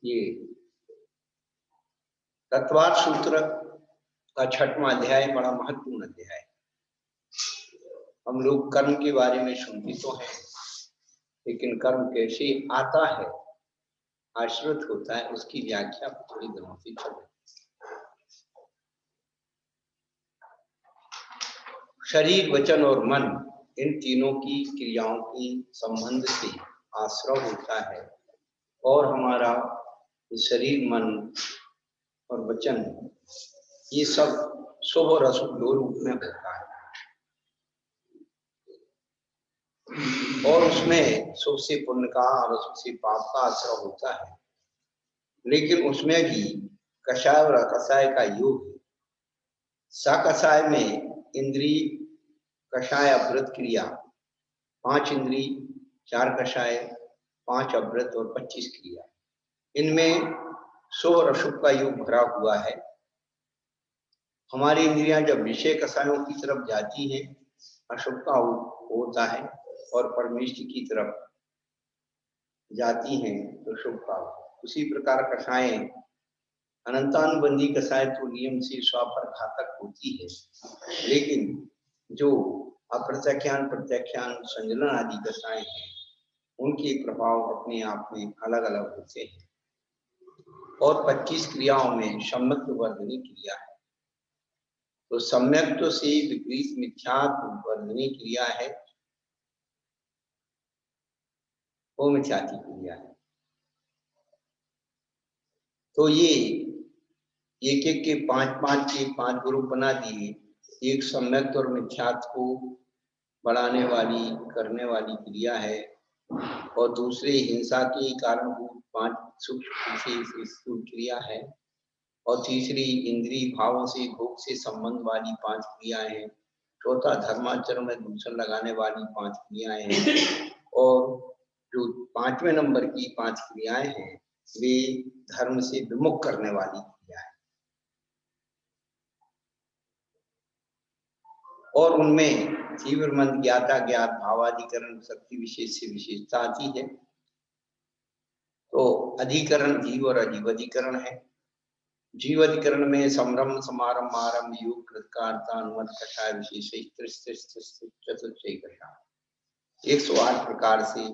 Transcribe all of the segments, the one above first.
ये तत्वार्थ सूत्र का 6वां अध्याय बड़ा महत्वपूर्ण अध्याय। हम लोग कर्म के बारे में सुनते तो हैं, लेकिन कर्म कैसे आता है, आश्रित होता है, उसकी व्याख्या थोड़ी दिनों से चल रही है। शरीर, वचन और मन, इन तीनों की क्रियाओं की संबंध से आश्रय होता है और हमारा शरीर, मन और वचन ये सब शुभ और अशुभ दो रूप में होता है। और उसमें शुभ से पुण्य का और अशुभ से पाप का आश्रय होता है, लेकिन उसमें भी कषाय और अकषाय का योग है। सकषाय में इंद्रिय कषाय अवृत क्रिया, 5 इंद्रिय, 4 कषाय, 5 अवृत और 25 क्रिया। इनमें शुभ और अशुभ का योग भरा हुआ है। हमारी इंद्रियां जब विषय कषायों की तरफ जाती हैं, अशुभ का होता है, और परमेश्वर की तरफ जाती हैं तो शुभ का। उसी प्रकार कषाय अनंतानुबंधी कषाय तो नियम से स्वापर घातक होती है, लेकिन जो अप्रत्याख्यान, प्रत्याख्यान, संजलन आदि कषाय हैं, उनके प्रभाव अपने आप में अलग अलग होते हैं। और 25 क्रियाओं में सम्यक वर्धनी क्रिया है। तो सम्यक्त्व से विपरीत मिथ्यात्व वर्धनी क्रिया है, वो मिथ्यात्व क्रिया है। तो ये एक एक के 5 ग्रुप बना दिए। एक सम्यक और मिथ्यात्व को बढ़ाने वाली, करने वाली क्रिया है, और दूसरे हिंसा के कारण 5 सूक्ष्म से स्थूल क्रिया है, और तीसरी इंद्रिय भावों से, भोग से संबंध वाली 5 क्रियाएं हैं। चौथा धर्माचरण में दूषण लगाने वाली 5 क्रियाएं हैं, और जो 5वें नंबर की 5 क्रियाएं हैं वे धर्म से विमुख करने वाली क्रिया है। और उनमें तीव्र मंद, ज्ञाता ज्ञात, भावाधिकरण, शक्ति विशेष से विशेषता आती है। तो अधिकरण जीव और अजीव अधिकरण है। जीव अधिकरण में संभ्रम, समारंभ, आरंभ, योग, कृतकारता, अनुमत, कषाय, विशेष, चतुर्थी कषाय, 108 प्रकार से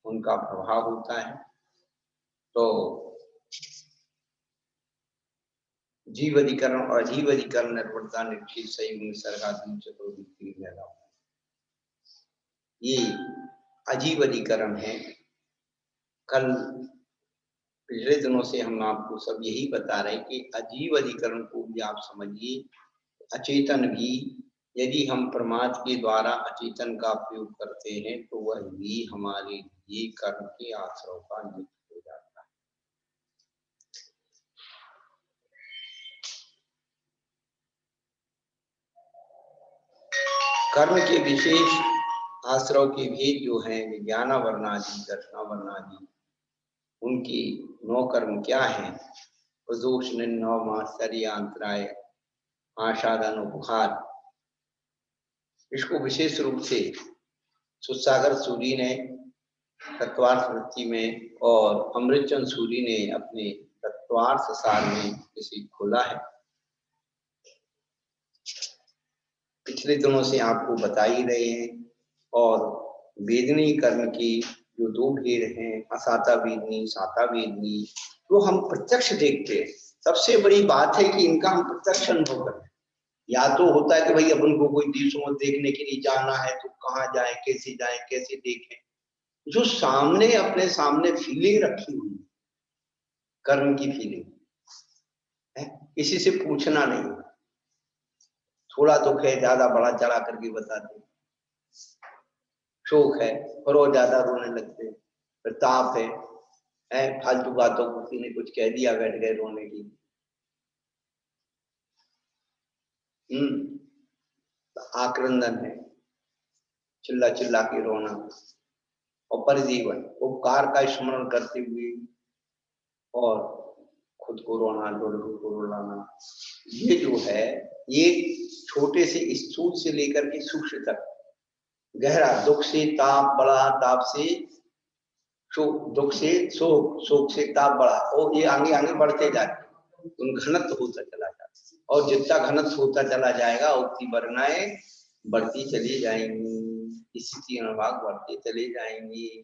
उनका प्रभाव होता है। तो जीव अधिकरण और अजीव अधिकरण निर्भरता, निक्षेप, संयुग, निसर्गाधीन, चतुर्विधि में ये अजीव अधिकरण है। कल पिछले दिनों से हम आपको सब यही बता रहे हैं कि अजीव अधिकरण को भी आप समझिए। अचेतन भी, यदि हम प्रमाद के द्वारा अचेतन का प्रयोग करते हैं तो वह भी हमारे लिए कर्म के आश्रय का नित्य हो जाता है। कर्म के विशेष आश्रय के भेद जो हैं, ज्ञानावरणादि, दर्शनावरणादि, उनकी 9 कर्म क्या है? प्रदोष, नव, मात्सर्य, अंतराय, आशादन, उपहार। इसको विशेष रूप से सुसागर सूरी ने तत्वार्थ वृत्ति में और अमृतचंद सूरी ने अपने तत्वार्थ सार में इसे खोला है। पिछले दिनों से आपको बता ही रहे हैं। और वेदनी कर्म की जो 2 भेद हैं, असाता वेदनी, साता वेदनी, वो हम प्रत्यक्ष देखते हैं। सबसे बड़ी बात है कि इनका हम प्रत्यक्ष अनुभव करें। या तो होता है कि भाई अपन को कोई देशों में देखने के लिए जाना है तो कहाँ जाए, कैसे देखें। जो सामने, अपने सामने फीलिंग रखी हुई, कर्म की फीलिंग है, किसी से पूछना नहीं। थोड़ा दुख है, ज्यादा बड़ा चढ़ा करके बता दे। शोक है और वो ज्यादा रोने लगते। प्रताप है, फालतू बातों को किसी ने कुछ कह दिया, बैठ गए रोने की। आक्रंदन है, चिल्ला चिल्ला के रोना। और परिजीवन, उपकार का स्मरण करते हुए और खुद को रोना, लोगों को रुलाना। ये जो है, ये छोटे से स्थूल से लेकर के सूक्ष्म तक, गहरा दुख से ताप, बड़ा ताप से दुख से शोक, शोक से ताप बढ़ा, और ये आगे आगे बढ़ते जाते, उन घनत्व होता चला जाता, और जितना घनत्व होता चला जाएगा उतनी वर्णाएं बढ़ती चली जाएंगी, स्थिति अनुभाग बढ़ते चले जाएंगे।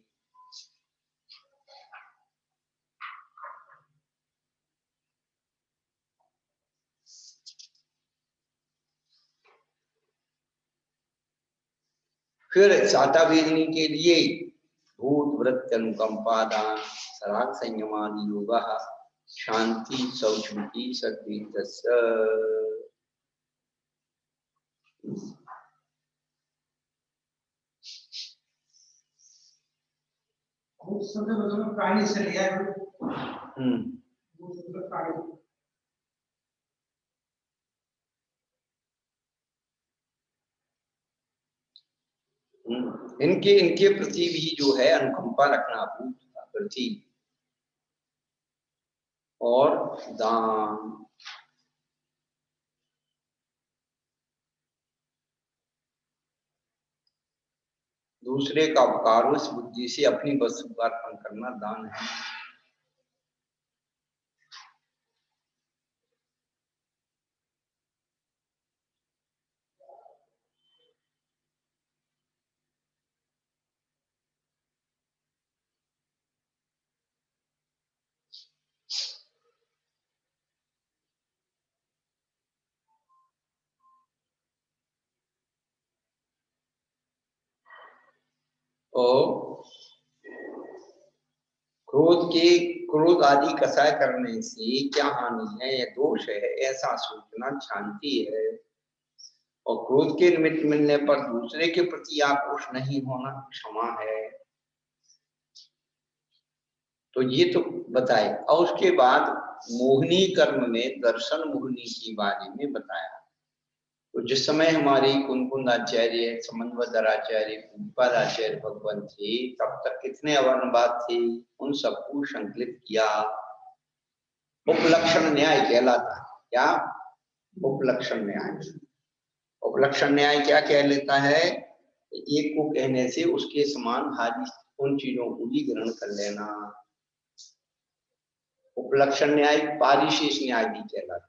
फिर चाटा वेदनी के लिए भूत वृत्ति अनुकंपा दान सराग संयमादि योग शांति सौष्मिति शक्ति प्राणी से लिया है। इनके इनके प्रति भी जो है अनुकंपा रखना, भूत प्रति और दान, दूसरे का उपकार उस बुद्धि से अपनी वस्तु का अर्पण करना दान है। और क्रोध आदि कसाय करने से क्या हानि है या दोष है, ऐसा सोचना शांति है। और क्रोध के निमित्त मिलने पर दूसरे के प्रति आक्रोश नहीं होना क्षमा है। तो ये तो बताए, और उसके बाद मोहिनी कर्म में दर्शन मोहिनी के बारे में बताया। तो जिस समय हमारे कुंकुंदाचार्य, समन्वयधराचार्य, पूज्यपादाचार्य भगवान थे, तब तक कितने अवर्णवाद थे, उन सबको संकलित किया। उपलक्षण न्याय कहलाता है। क्या? उपलक्षण न्याय। उपलक्षण न्याय क्या कह लेता है? एक को कहने से उसके समान भारी उन चीजों को भी ग्रहण कर लेना। उपलक्षण न्याय पारिशेष न्याय भी कहलाता है,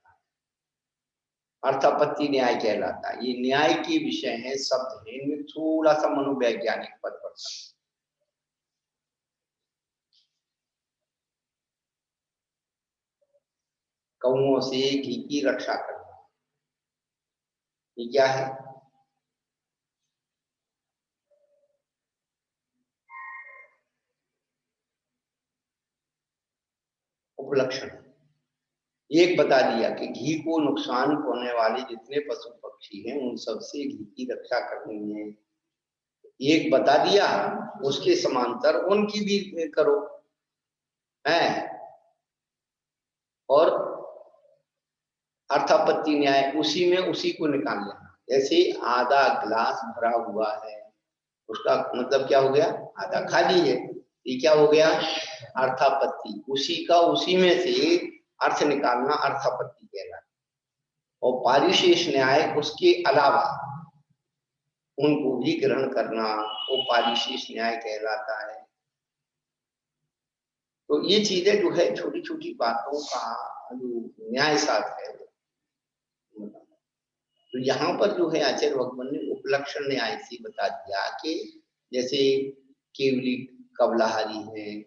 अर्थापत्ति न्याय कहलाता है। ये न्याय के विषय है, शब्द है, इनमें थोड़ा सा मनोवैज्ञानिक परिवर्तन। कौओं से घी की रक्षा करना, ये क्या है? उपलक्षण। एक बता दिया कि घी को नुकसान होने वाले जितने पशु पक्षी हैं उन सबसे घी की रक्षा करनी है। एक बता दिया, उसके समांतर उनकी भी करो है। और अर्थापत्ति न्याय, उसी में उसी को निकाल लेना। जैसे आधा गिलास भरा हुआ है, उसका मतलब क्या हो गया? आधा खाली है, ये क्या हो गया? अर्थापत्ति। उसी का उसी में से अर्थ निकालना अर्थापत्ति कहलाता। और पारिशेष न्याय, उसके अलावा उनको भी ग्रहण करना, वो पारिशेष न्याय कहलाता है। तो ये चीजें जो है छोटी छोटी बातों का जो न्याय साथ है। तो यहाँ पर जो है आचार्य भगवान ने उपलक्षण न्याय से बता दिया कि जैसे केवली कबलाहारी है,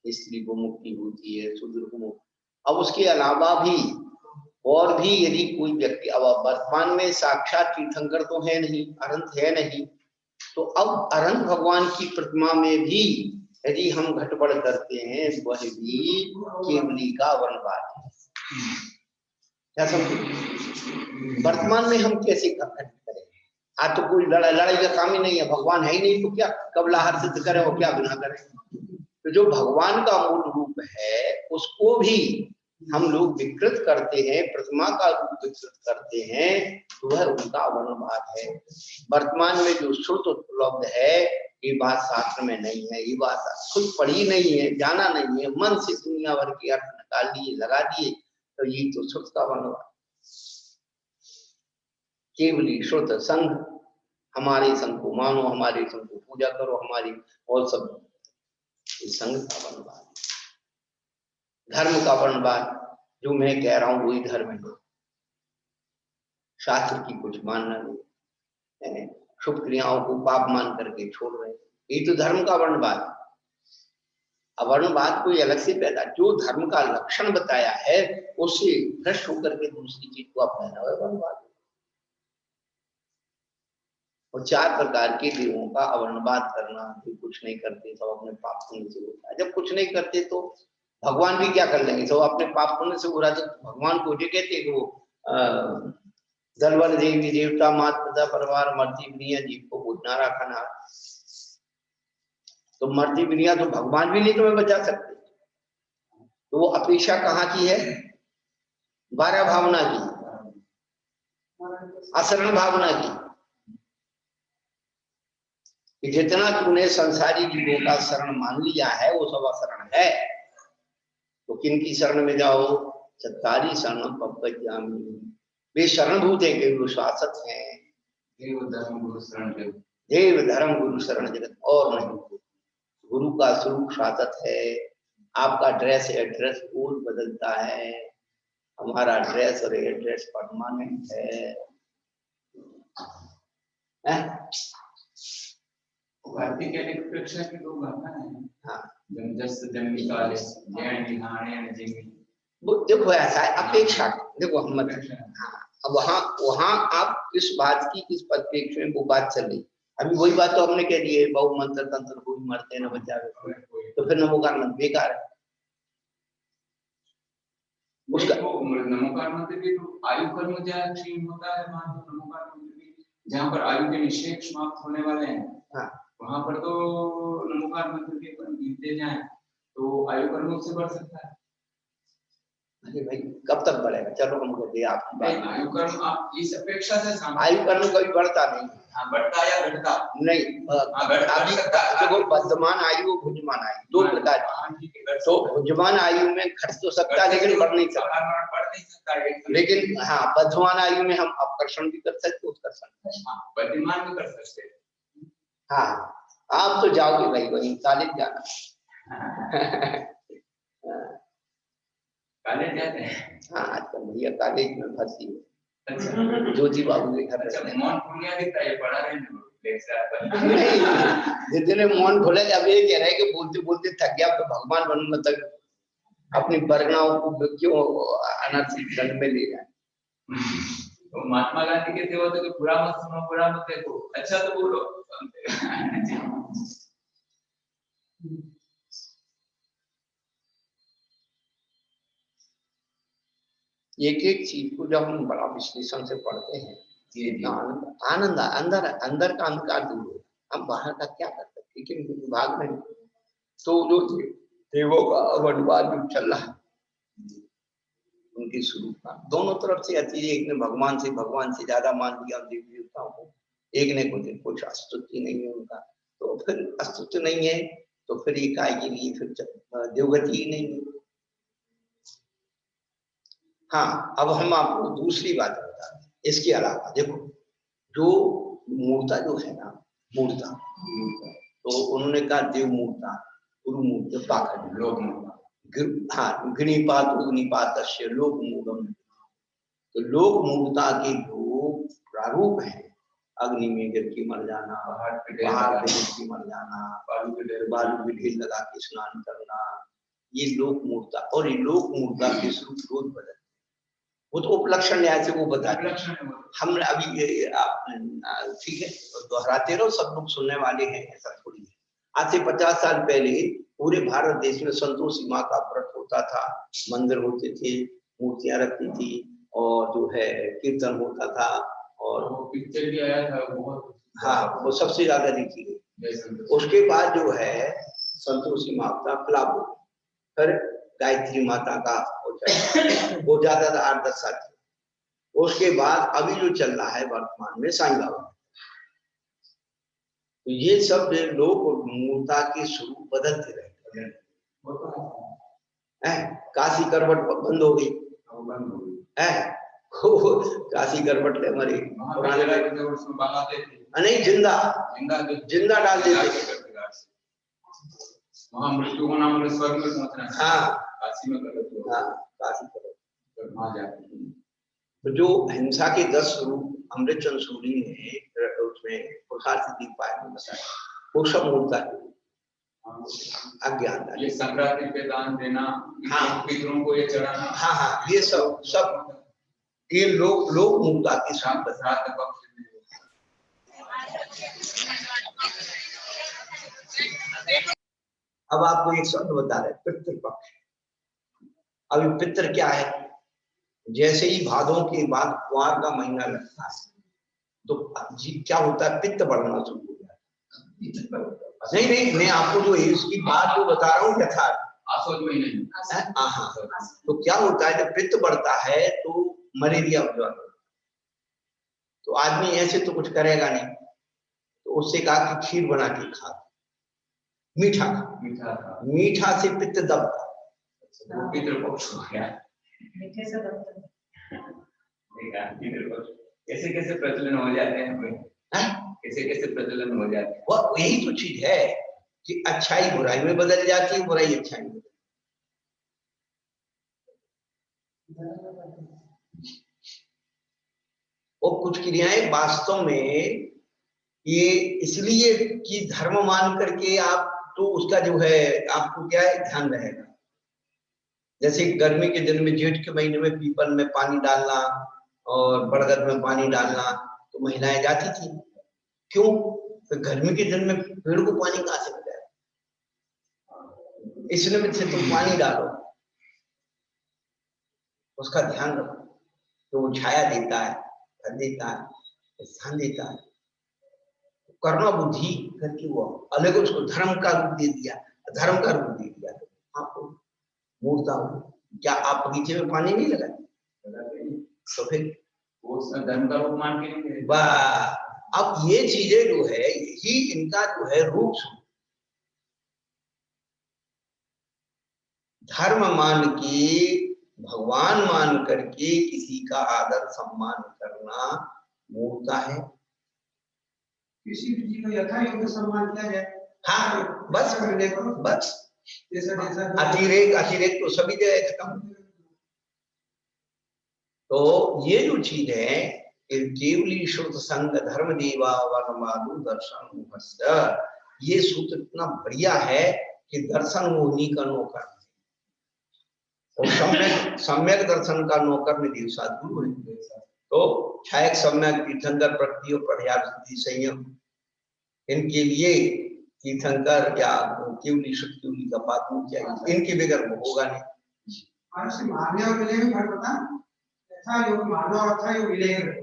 स्त्री को मुक्ति होती है, शूद्र को मुक्ति। अब उसके अलावा भी और भी यदि कोई व्यक्ति, अब वर्तमान में साक्षात तीर्थंकर तो है नहीं, अनंत है नहीं, तो अब अनंत भगवान की प्रतिमा में भी यदि हम घटबड़ करते हैं, वह भी केवली का वर्णवाद है। क्या समझे? वर्तमान में हम कैसे घटित करें? आज तो कोई लड़ाई का काम ही नहीं है, भगवान है ही नहीं, तो क्या कबलाहार सिद्ध करें और क्या गुनाह करें? तो जो भगवान का मूल रूप है उसको भी हम लोग विकृत करते हैं, प्रतिमा का रूप विकृत करते हैं, तो वह उनका वर्णवाद है। वर्तमान में जो श्रुत उपलब्ध है, ये बात शास्त्र में नहीं है, ये बात खुद पढ़ी नहीं है, जाना नहीं है, मन से दुनिया भर के अर्थ निकाल लिए, लगा दिए, तो ये तो श्रुत का वर्णवाद। केवली श्रुत संघ, हमारे संघ को मानो, हमारे संघ को पूजा करो, हमारी और सब ये संघ का वर्णवाद, धर्म का वर्णवाद। जो मैं कह रहा हूं वही धर्म है, शास्त्र की कुछ मानना नहीं, शुभ क्रियाओं को पाप मान करके छोड़ रहे हैं, ये तो धर्म का वर्णवाद। अवर्णवाद कोई अलग से पैदा, जो धर्म का लक्षण बताया है उससे भ्रष्ट होकर के दूसरी चीज को अपनाना है वर्णवाद। और 4 प्रकार के देवों का अवर्णवाद करना, जो कुछ नहीं करते सब अपने पाप पुण्य से होता है। जब कुछ नहीं करते तो भगवान भी क्या कर लेंगे, सब अपने पाप पुण्य से उड़ा। तो भगवान को जो कहते हैं वो दलवर देवी देवता मात पिता परिवार मर्ती विनिया जीव को भोजनारा खाना, तो मर्ती विनिया तो भगवान भी नहीं तुम्हें बचा सकते। तो वो अपेक्षा कहाँ की है, 12 भावना की, अशरण भावना की, कि जितना तूने संसारी जीवों का शरण मान लिया है वो सब अशरण है। तो किनकी शरण में जाओ, चत्तारी शरणम पपज्यामि, वे शरणभूत है कि वो शासक है। देव धर्म गुरु शरण जगत, देव धर्म गुरु शरण जगत, और नहीं। गुरु का स्वरूप शासक है। आपका ड्रेस एड्रेस पूर्ण बदलता है, हमारा ड्रेस और एड्रेस परमानेंट है। भारतीय कैलिफिकेशन के लोग भावना है। हाँ, जमजस जन्मी काले जैन निहाने न जिमी। देखो ऐसा है अपेक्षा, देखो हम मत, हाँ, अब वहां आप इस बात की इस परिप्रेक्ष्य में वो बात चल रही। अभी वही बात तो हमने कह दी है, बहु मंत्र तंत्र कोई मरते न बचावे, तो फिर नमोकार मंत्र बेकार है। उसका नमोकार मंत्र भी तो आयु कर्म क्षीण होता है, नमोकार मंत्र भी जहाँ पर आयु के निषेध समाप्त होने वाले हैं, हाँ, वहां पर तो नमोकार मंत्र के गिनते जाए तो आयु कर्म उससे बढ़ सकता है। अरे भाई कब तक बढ़ेगा, चलो हम कहते हैं आपकी बात, आयु कर्म आप इस अपेक्षा से आयु कर्म कभी बढ़ता नहीं। हाँ, बढ़ता या घटता नहीं, अभी देखो वर्तमान आयु भुजमान आयु दो प्रकार की, तो भुजमान आयु में घट तो सकता है लेकिन बढ़ नहीं सकता, लेकिन हाँ वर्तमान आयु में हम अपकर्षण भी कर सकते, उत्कर्षण वर्तमान भी कर सकते। हाँ आप तो जाओगे भाई वही कॉलेज जाना कॉलेज जाते हैं। हाँ आजकल भैया कॉलेज में भर्ती है। अच्छा, ज्योति बाबू के घर। अच्छा, मौन खुलिया दिखता है, पढ़ा रहे हैं नहीं, जितने मौन खोले, अब ये कह रहे हैं कि बोलते बोलते थक गया तो भगवान बनूंगा, तक अपनी वर्गनाओं को क्यों अनर्थ दंड में ले जाए। तो महात्मा गांधी के थे वो तो बुरा मत सुनो, बुरा मत देखो, अच्छा तो बोलो। एक एक चीज को जब हम बड़ा विश्लेषण से पढ़ते हैं, आनंद अंदर अंदर का अंधकार दूर होगा। हम बाहर का क्या कर सकते, लेकिन विभाग में तो जो देवों का वर्णवाद जो चल रहा है, उनकी स्वरूप का दोनों तरफ से अच्छी, एक ने भगवान से ज्यादा मान लिया देवी देवताओं को, एक ने कुछ अस्तित्व नहीं है उनका, तो फिर अस्तित्व नहीं है तो फिर ये काय के लिए फिर देवगति ही नहीं है। हाँ, अब हम आपको दूसरी बात बताते हैं इसके अलावा। देखो जो मूर्ता जो है ना, मूर्ता तो उन्होंने कहा देव मूर्ता, गुरु मूर्त पाखंड, लोक मूर्ता, हाँ गृहपात अग्निपात लोक मूलम, तो लोक मूर्ता के जो प्रारूप है, अग्नि में गिर के मर जाना, पहाड़ पे गिर के मर जाना, बालू पे ढेर लगा के स्नान करना, ये लोक मूर्ता। और ये लोक मूर्ता के स्वरूप रोज बदल, वो तो उपलक्षण न्याय से वो बता हम अभी ठीक है दोहराते रहो, सब लोग सुनने वाले हैं, ऐसा थोड़ी है। आज से 50 साल पहले पूरे भारत देश में संतोषी माँ का व्रत होता था, मंदिर होते थे, मूर्तियां रखती थी, और जो है कीर्तन होता था, और वो पिक्चर भी आया था बहुत, हाँ वो सबसे ज्यादा देखी गई। उसके बाद जो है संतोषी माँ का फ्लॉप हो, फिर गायत्री माता का हो जाता था 8-10 साल। उसके बाद अभी जो चल रहा है वर्तमान में साईं बाबा, तो ये सब लोग मूर्ता के स्वरूप बदलते रहते हैं। काशी करवट बंद हो गई, काशी करवट ले मरे पुराने नहीं, जिंदा डाल देते, वहाँ मृत्यु होना मतलब स्वर्ग में पहुंचना। हाँ काशी में करो तो, हाँ काशी करो वहाँ जाके। तो जो हिंसा के 10 रूप अमृतचंद्र सूरी ने उसमें पुरुषार्थ दीपाय में बताया, वो सब होता है अज्ञान। ये संक्रांति पे दान देना, हाँ पितरों को ये चढ़ाना, हाँ हाँ ये सब ये लोग मूर्ता के साथ श्राद्ध पक्ष में। अब आपको एक शब्द बता रहे पितृपक्ष। अभी पितृ क्या है? जैसे ही भादों के बाद कुआर का महीना लगता है तो क्या होता है, पित्त बढ़ना शुरू हो जाता है। नहीं मैं आपको जो इसकी बात जो बता रहा हूँ यथार्थ तो क्या होता है, जब पित्त बढ़ता है तो मलेरिया हो जाता है। तो आदमी ऐसे तो कुछ करेगा नहीं, तो उससे कहा कि खीर बना के खा, मीठा से पित्त दबता, पितृपक्ष हो गया। कैसे कैसे प्रचलन हो जाते हैं, कैसे कैसे प्रचलन हो जाते हैं। वो यही तो चीज है कि अच्छाई बुराई में बदल जाती है, बुराई अच्छाई में। और कुछ क्रियाएं वास्तव में ये इसलिए कि धर्म मान करके आप तो उसका जो है आपको क्या है ध्यान रहेगा। जैसे गर्मी के दिन में जेठ के महीने में पीपल में पानी डालना और बरगद में पानी डालना, तो महिलाएं जाती थी। क्यों? तो गर्मी के दिन में पेड़ को पानी कहाँ से मिलेगा, इसलिए से तुम पानी डालो, उसका ध्यान रखो। तो वो छाया देता है, फल देता है, स्थान देता है। कर्म बुद्धि करके वो अलग उसको धर्म का रूप दे दिया, धर्म का रूप दे दिया। तो आपको मूर्ता हो क्या आप बगीचे में पानी नहीं लगाए तो फिर वो धर्म का रूप मान के। अब ये चीजें जो है यही इनका जो है रूप धर्म मान के भगवान मान करके किसी का आदर सम्मान करना मूर्ता है। किसी भी का यथा योग्य सम्मान किया जाए। हाँ बस अतिरेक तो सभी जगह खत्म। तो ये जो चीज है केवली श्रुत संग धर्म देवा वर्णवादु दर्शन, ये सूत्र इतना बढ़िया है कि दर्शन मोहिनी का नौकर और सम्यक दर्शन का नौकर में देव साधु है। तो छायक सम्यक तीर्थंकर प्रकृति और पर्याप्त संयम, इनके लिए तीर्थंकर या केवली शुद्ध केवली का पात्र चाहिए, इनके बगैर वो होगा नहीं।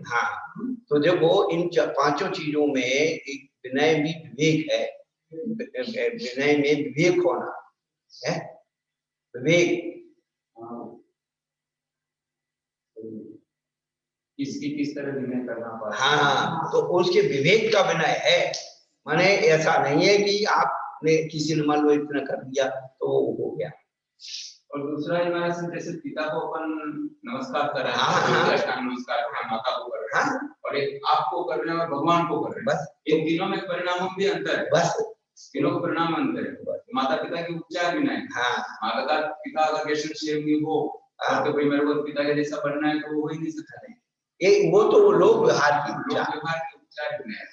हाँ तो जब वो इन पांचों चीजों में एक विनय भी विवेक है, विनय में विवेक होना है, विवेक किस तरह विनय करना पड़ता। हाँ तो उसके विवेक का विनय है। माने ऐसा नहीं है कि आपने किसी ने मान लो इतना कर दिया तो वो हो गया। और दूसरा हमारा जैसे पिता को अपन नमस्कार कर रहे हैं, नमस्कार माता को कर रहे हैं, और एक आपको कर रहे हैं और भगवान को कर रहे हैं, बस इन तीनों में परिणामों में भी अंतर है। बस तीनों का परिणाम अंतर है। माता पिता के उपचार भी नहीं। हाँ माता पिता का कैसे सेवनी हो और तो भाई मेरे को पिता के जैसा बनना है तो वो ही नहीं सकता है। एक वो तो लोग व्यवहार की उपचार भी नहीं।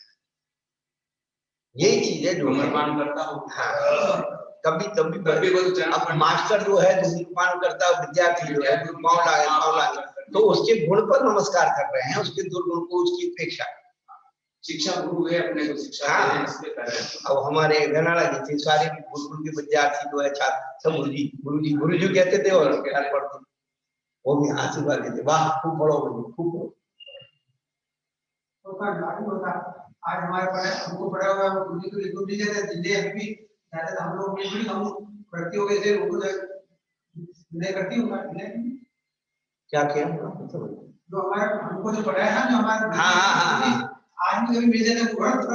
यही चीज है जो धूम्रपान करता हूँ। हाँ कभी अब मास्टर जो है धूम्रपान करता है, विद्यार्थी जो है पाँव लागे तो उसके गुण पर नमस्कार कर रहे हैं, उसके दुर्गुण को उसकी उपेक्षा। शिक्षा गुरु है अपने को शिक्षा। हाँ अब हमारे गनाड़ा जी थे सारे गुरुकुल के विद्यार्थी जो है छात्र सब गुरुजी कहते थे और पढ़ते वो भी आशीर्वाद देते, वाह खूब पढ़ो खूब पढ़ो। आज हमारे पढ़े हमको पढ़ा हुआ है वो गुरुजी को लिखो नहीं जाता जिले अभी ज्यादा हम लोग भी हम भर्ती हो गए थे उनको नहीं करती हूँ क्या किया जो हमारा हमको जो पढ़ाया ना जो हमारा आज भी कभी मिल जाता है आज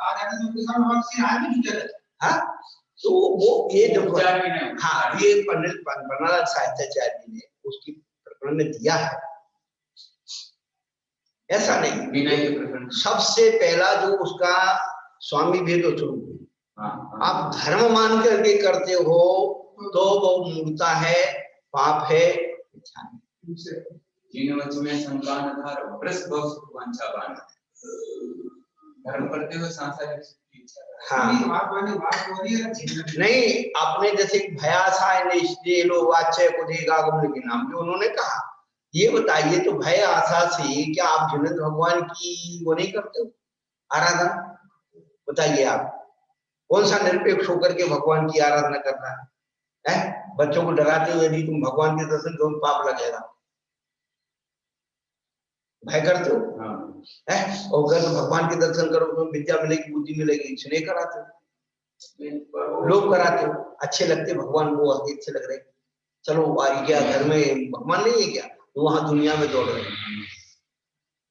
आने तो उनके साथ हमारे से आज भी जुड़ जाता है। तो वो ये जो हाँ ये पंडित बनारस साहित्याचार्य ने उसकी प्रकरण में दिया है। ऐसा नहीं सबसे पहला जो उसका स्वामी भेद स्वरूप आप धर्म मान करके करते हो तो वो मूर्ता है, पाप है, धर्म करते हुए सांसारिक हाँ नहीं, आपने जैसे भयासा वाच्य के नाम जो उन्होंने कहा, ये बताइए तो भय आशा से क्या आप जिनेंद्र भगवान की वो नहीं करते हो आराधना? बताइए आप कौन सा निरपेक्ष होकर के भगवान की आराधना कर रहा है? बच्चों को डराते हुए यदि तुम भगवान के दर्शन करो पाप लगेगा, भय करते हो है? और अगर भगवान के दर्शन करो तो विद्या मिलेगी, बुद्धि मिलेगी, इसलिए कराते हो, लोग कराते हो, अच्छे लगते भगवान वो अच्छे लग रहे, चलो आ गया घर में भगवान नहीं है क्या, तो वहां दुनिया में दौड़ रहे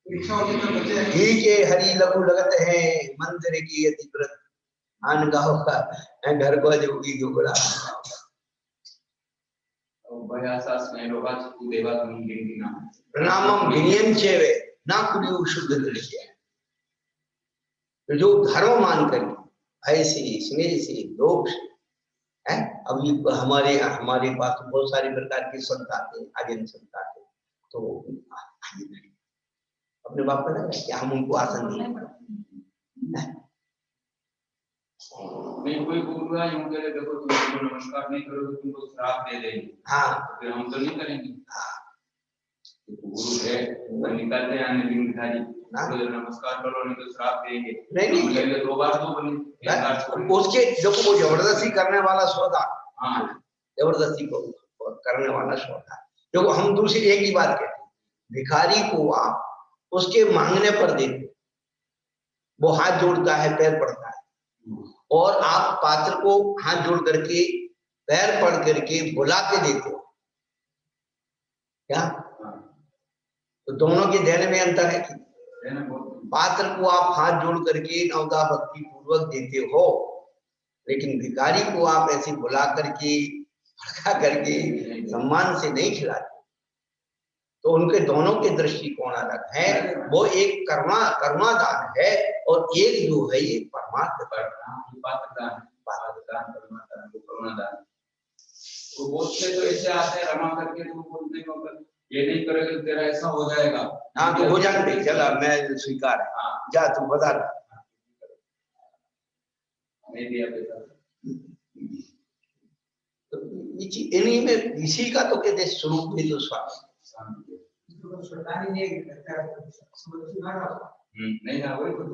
ठीक है। हरी लघु लगत है मंदिर की अतिव्रत आन गाँव का घर को जोगी जोगड़ा प्रणामम विनयम चेवे ना कुलियो शुद्ध दृश्य। तो जो धर्म मान कर भय से, स्नेह से, लोभ से है, अभी हमारे पास बहुत सारी प्रकार के संत आते हैं, आर्यन संत आते हैं, तो अपने बाप का क्या हम उनको आसन दें? नहीं कोई बोल रहा है यूं कहे देखो तुमको नमस्कार नहीं करोगे तुमको श्राप दे देंगे, हाँ फिर हम तो नहीं करेंगे। गुरु है वो निकलते हैं लिंगधारी, नमस्कार करो नहीं तो श्राप देंगे। नहीं 2 बार तो बने उसके जो वो जबरदस्ती करने वाला सौदा, हाँ जबरदस्ती को करने वाला सौदा। देखो हम दूसरी एक ही बात कहते हैं, भिखारी को आप उसके मांगने पर देते, वो हाथ जोड़ता है, पैर पड़ता है, और आप पात्र को हाथ जोड़ करके पैर पड़ करके बुला के देते हो क्या? तो दोनों के देने में अंतर है कि पात्र को आप हाथ जोड़ करके नवदा भक्ति पूर्वक देते हो, लेकिन भिखारी को आप ऐसे बुला करके भड़का करके सम्मान से नहीं खिलाते। तो उनके दोनों के दृष्टिकोण अलग है, वो एक कर्मादान है और एक जो है ये परमार्थ तो बोलते तो ऐसे आते हैं रमा करके, तो बोलते हैं ये नहीं करेगा तो तेरा ऐसा हो जाएगा। हाँ तो हो जाने दे, चला मैं स्वीकार है। हाँ जा तू बता रहा नहीं दिया पैसा तो इन्हीं में इसी का तो कहते स्वरूप भी तो स्वामी नहीं ना वही कुछ।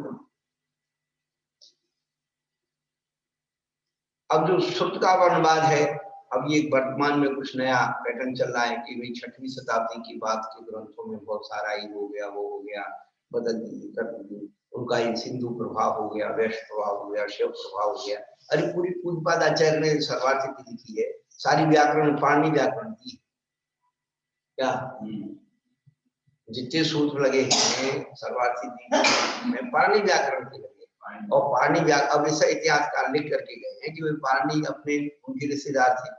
अब जो सुत का वर्णवाद है, अब ये वर्तमान में कुछ नया पैटर्न चल रहा है कि भाई 6वीं शताब्दी की बात के ग्रंथों में बहुत सारा ही हो गया, वो हो गया, बदल दी कर दी, उनका ही सिंधु प्रभाव हो गया, वैष्णव प्रभाव हो गया, शिव प्रभाव हो गया। अरे पूरी पूज्यपाद आचार्य ने सर्वार्थ की लिखी है, सारी व्याकरण पाणिनि व्याकरण की क्या जितने सूत्र लगे हैं सर्वार्थी में पाणिनि व्याकरण के लगे, और पाणिनि अब ऐसा इतिहासकार लिख करके गए हैं कि वे पाणिनि अपने उनके रिश्तेदार थे,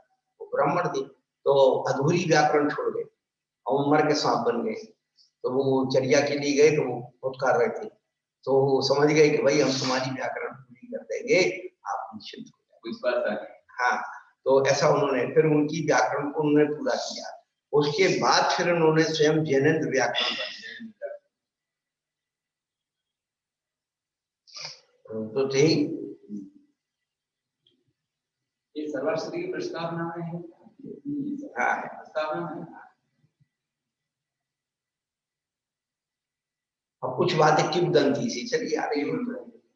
वो ब्राह्मण थे, तो अधूरी व्याकरण छोड़ गए और मर के सांप बन गए। तो वो चर्या के लिए गए तो वो फुटकार रहे थे, तो वो समझ गए कि भाई हम तुम्हारी व्याकरण पूरी कर देंगे, आप निश्चिंत हो जाए। हाँ तो ऐसा उन्होंने फिर उनकी व्याकरण को उन्होंने पूरा किया। उसके बाद फिर उन्होंने स्वयं जैनेन्द्र व्याकरण तो थे ये सर्वार्थी की प्रस्तावना है। हाँ प्रस्तावना है। अब कुछ बातें किंवदंती सी चलिए आ रही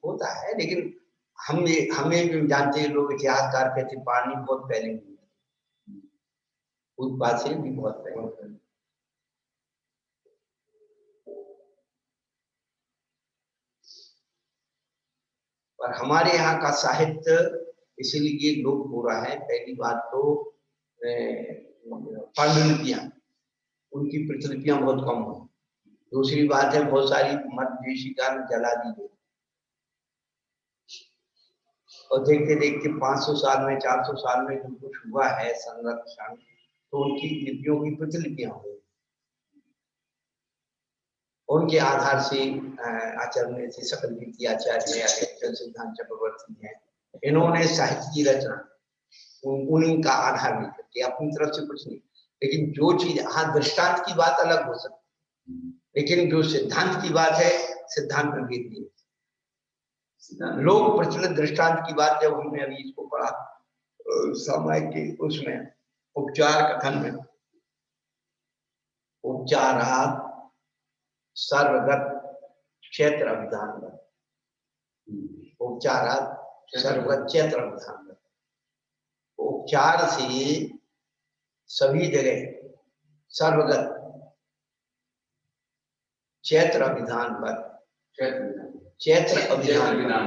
होता है, लेकिन हमें भी जानते हैं लोग, इतिहासकार कहते पाणिनि बहुत पहले हुई, उस बात से भी बहुत पहले। और हमारे यहाँ का साहित्य इसीलिए लोप हो रहा है। पहली बात तो पांडुलिपियां, उनकी प्रतिलिपियां बहुत कम हुई। दूसरी बात है बहुत सारी मठ देशिका जला दी गई, और देखते देखते 500 साल में 400 साल में जो कुछ हुआ है संरक्षण, तो उनकी लिपियों की प्रतिलिपियां हुई। उनके आधार से आचार्य से सकल रीति आचार्य सिद्धांत चक्रवर्ती है, इन्होंने साहित्य की रचना उन्हीं का आधार नहीं करके अपनी तरफ से कुछ नहीं, लेकिन जो चीज, हाँ दृष्टांत की बात अलग हो सकती है, लेकिन जो सिद्धांत की बात है, सिद्धांत में भेद नहीं। लोग प्रचलित दृष्टांत की बात, जब हमने अभी इसको पढ़ा सामायिक के उसमें उपचार कथन में, उपचारात सर्वगत क्षेत्र अभिधान, उपचारात सर्वगत क्षेत्र अभिधान, उपचार से सभी जगह सर्वगत क्षेत्र अभिधान पर, क्षेत्र अभिधान।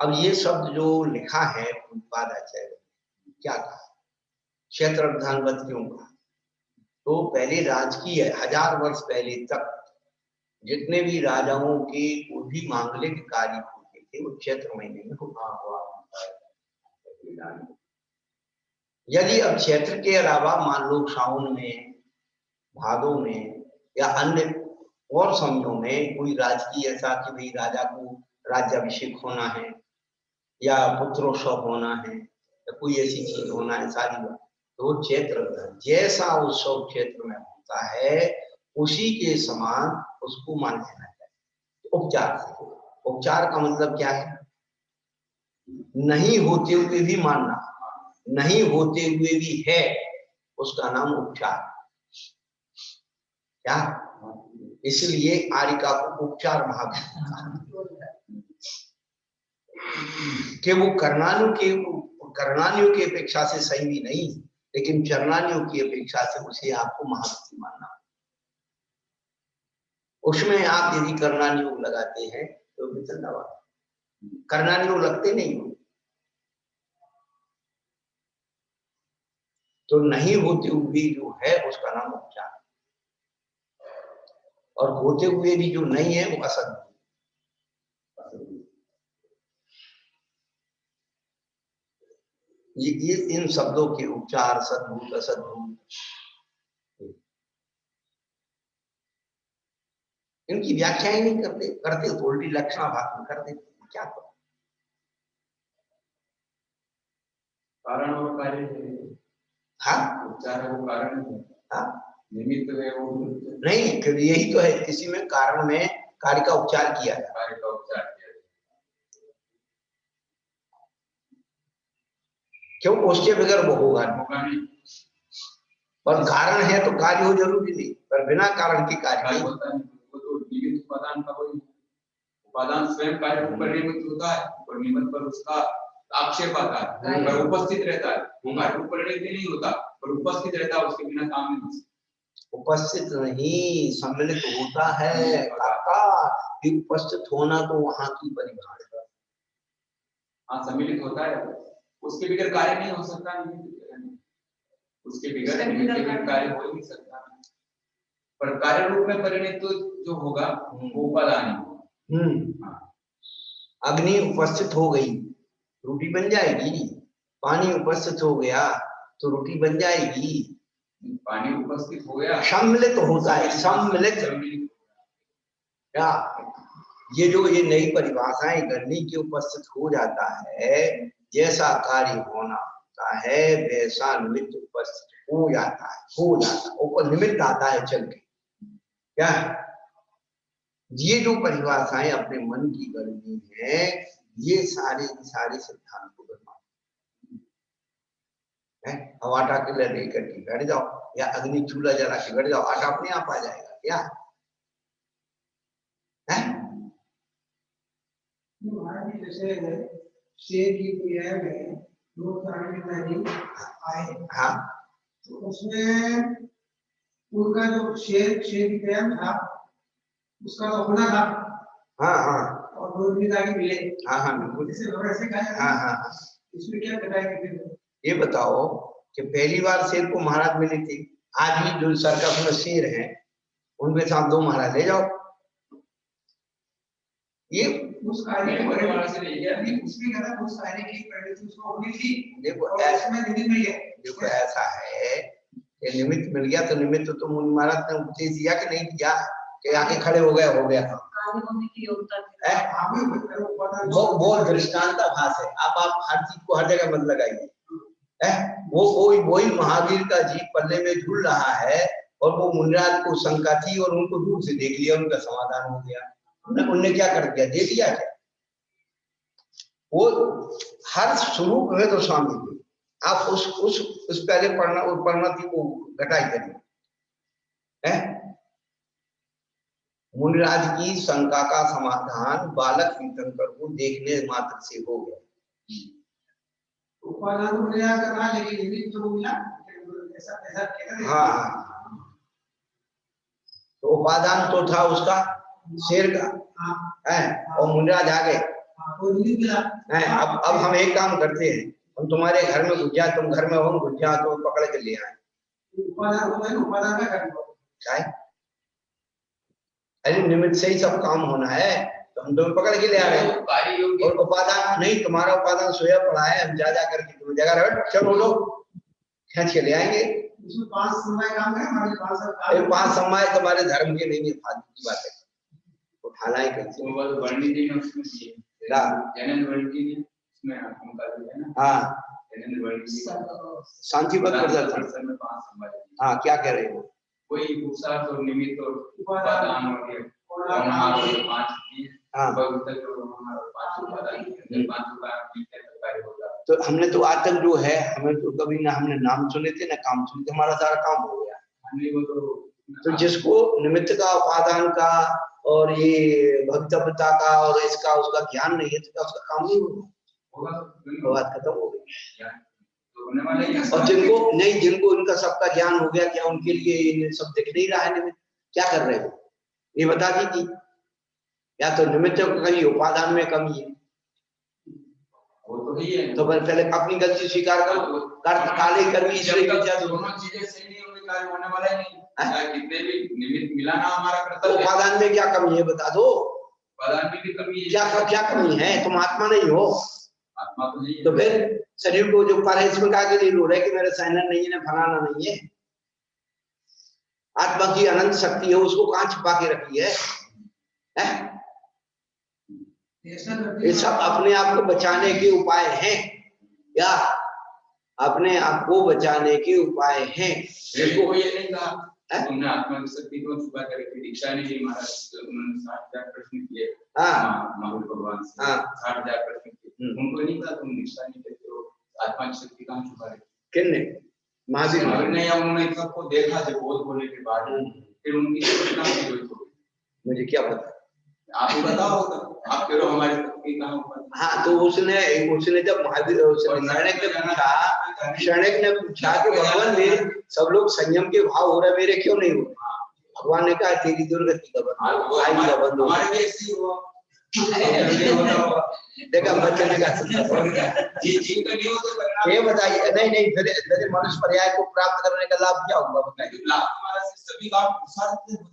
अब ये शब्द जो लिखा है पादाचार्य, क्या कहा क्षेत्र अभिधानवत क्यों कहा? तो पहले राजकीय 1000 वर्ष पहले तक जितने भी राजाओं के कोई भी मांगलिक कार्य होते थे वो क्षेत्र महीने में होता हुआ। यदि अब क्षेत्र के अलावा मान लो सावन में, भादों में या अन्य और समयों में कोई राजकीय ऐसा कि भाई राजा को राज्याभिषेक होना है या पुत्रोत्सव होना है या कोई ऐसी चीज होना है सारी बात, तो क्षेत्र जैसा उत्सव क्षेत्र में होता है उसी के समान उसको मान लेना चाहिए। उपचार से, उपचार का मतलब क्या है? नहीं होते हुए भी मानना, नहीं होते हुए भी है, उसका नाम उपचार। क्या? इसलिए आर्यिका को उपचार महाभारत कि वो कर्णानियों की अपेक्षा से सही भी नहीं, लेकिन चरणानियों की अपेक्षा से उसे आपको महाभक्ति मानना। उसमें आप यदि कर्णानियोग लगाते हैं तो विचंडावाद, कर्णानियोग लगते नहीं हो तो नहीं होते हुए जो है उसका नाम उपचार, और होते हुए भी जो नहीं है वो असद। ये इन शब्दों के उपचार सद्भूत असद्भूत इनकी व्याख्या ही नहीं करते तो उल्टी लक्षणाभाग में कर देते। क्या करो? कारण और कार्य है। हाँ, उपचार है वो कारण है। हाँ, निमित्त है वो नहीं, फिर यही तो है, इसी में कारण में कार्य का उपचार किया है। कार्य का उपचार किया है। क्यों? उसके बगैर वो होगा नहीं, और कारण है तो कार्य हो जरूरी नहीं, पर बिना कारण के कार्य नहीं होता है। वो तो निमित्त उपादान का वही उपादान स्वयं कार्य को परिणमित होता है और निमित्त पर उसका आक्षेप आता है, पर उपस्थित रहता है। वो कार्य को परिणमित नहीं होता पर उपस्थित रहता है, उसके बिना काम नहीं हो सकता। उपस्थित नहीं, सम्मिलित होता है काका। उपस्थित होना तो वहां की परिभाषा। हाँ, सम्मिलित होता है, उसके बगैर कार्य नहीं हो सकता। उसके बगैर कार्य हो नहीं सकता, पर कार्य रूप में परिणित तो जो होगा वो उपादान है। अग्नि उपस्थित हो गई, रोटी बन जाएगी। पानी उपस्थित हो गया तो रोटी बन जाएगी। पानी उपस्थित हो गया, सम्मिलित होता है, सम्मिलित। क्या ये जो ये नई परिभाषाएं करनी की उपस्थित हो जाता है, जैसा कार्य होना होता है वैसा निमित्त उपस्थित हो जाता है, ऊपर निमित्त आता है चल के। क्या ये जो परिभाषाएं अपने मन की करनी है, ये सारे सिद्धांत को है। अब आटा के लिए लेकर के बैठ जाओ या अग्नि चूल्हा जला के बैठ जाओ, आटा अपने आप आ जाएगा। क्या है? जैसे शेर की क्रिया में दो प्राणी आए, हाँ, तो उसमें उनका जो शेर की क्रिया में था उसका तो होना था। हाँ हाँ, और दो दिन आगे मिले। हाँ हाँ बिल्कुल, ऐसे कहा। हाँ हाँ हाँ। इसमें क्या बताएंगे? ये बताओ कि पहली बार शेर को महाराज मिले थे, आज भी जो सर्कस में शेर हैं उनके साथ दो महाराज ले जाओ। ये उस कार्य को उसमें क्या था, उस कार्य की परिणति उसको होनी थी। देखो ऐसा निमित्त मिल गया। देखो ऐसा है कि निमित्त मिल गया तो निमित्त तो मुनि महाराज ने उपदेश दिया कि नहीं दिया कि आके खड़े हो गया समाधि होने की योग्यता थी। वो दृष्टांताभास है। आप हर चीज को हर जगह मत लगाइए। वो वही महावीर का जीव पल्ले में झूल रहा है और वो मुनिराज को शंका थी और उनको दूर से देख लिया, उनका समाधान हो गया। उनने क्या कर दिया, दे दिया क्या? वो हर स्वरूप में तो स्वामी थे। आप उस पहले परिणति को घटाई करिए। मुनिराज की शंका का समाधान बालक तीर्थंकर को देखने मात्र से हो गया। उपादान तो मिला करना, लेकिन निमित्त तो मिला ऐसा हाँ, तो उपादान तो था उसका शेर का है और मुनिराज आ गए। अब हम एक काम करते हैं, हम तुम्हारे घर में घुस जाए, तुम घर में हो, घुस जाओ तो पकड़ के ले आए। उपादान का कर, अरे निमित्त से ही सब काम होना है, तो हम तुम्हें पकड़ के ले आ रहे हैं। और उपादान नहीं, तुम्हारा उपादान सोया पड़ा है, हम जा करके तुम्हें जगह रहे, चलो उठो, खींच के ले आएंगे। इसमें 5 समय काम है, हमारे 5 समय तुम्हारे धर्म के नहीं है, फालतू की बात है। उठाना ही कैसे हाँ शांति बात कर जाते। हाँ क्या कह रहे हो? कोई पुरुषार्थ और निमित्त और उपादान और ये होनहार और 5 चीज भगवत जो होनहार और 5 उपादान के 5 उपादान मिलकर कार्य होगा। तो हमने तो आज तक जो है, हमें तो कभी ना हमने नाम सुने थे ना काम सुने थे, हमारा सारा काम हो गया। हमने वो तो जिसको निमित्त का, उपादान का और ये भक्तव्यता का और इसका उसका ज्ञान नहीं है, तो उसका काम नहीं होगा, बात खत्म हो गई। और जिनको इनका सबका ज्ञान हो गया, क्या उनके लिए सब दिख नहीं रहा है निमित्त? क्या कर रहे हो ये बता दीजिए। या तो निमित्त कहीं उपादान में कमी है, वो तो ही है। तो पहले अपनी गलती स्वीकार करो। काले कर्मी इसलिए दोनों चीजें सही नहीं होंगी, कार्य होने वाला ही नहीं। चाहे कितने भी निमित्त मिला ना हमारा कर्तव्य। उपादान में क्या कमी है बता दो। उपादान में भी कमी है। क्या कमी है? तुम आत्मा नहीं हो। आत्मा तो नहीं है। तो फिर शरीर को जो पर इसमें कहा के लिए रो रहे कि मेरा साइनर नहीं है, फलाना नहीं है। आत्मा की अनंत शक्ति है, उसको कहां छिपा के रखी है? ये सब अपने आप को बचाने के उपाय हैं, या अपने आप को बचाने के उपाय हैं। जिनको ये नहीं कहा तुमने आत्मा की शक्ति को छुपा करके दीक्षा नहीं ली। महाराज उन्होंने 60,000 प्रश्न किए महावीर भगवान से, 60,000 प्रश्न किए, उनको नहीं कहा तुम दीक्षा नहीं लेते हो, आत्मा की शक्ति कहाँ छुपा रहे? किसने? महावीर ने, या उन्होंने सबको देखा जब बोध होने के बाद, फिर उनकी सूचना की जरूरत होगी। मुझे क्या पता, आप बताओ तो आप करो हमारी शक्ति कहाँ ऊपर। हाँ तो उसने जब महावीर शरणक ने पूछा कि भगवान मेरे सब लोग संयम के भाव हो रहे, मेरे क्यों नहीं हो? भगवान ने कहा तेरी दुर्गति का बंद हो। देखा बच्चे ये बताइए, नहीं फिर मनुष्य पर्याय को प्राप्त करने का लाभ क्या होगा बताइए? लाभ हमारा सभी काम हो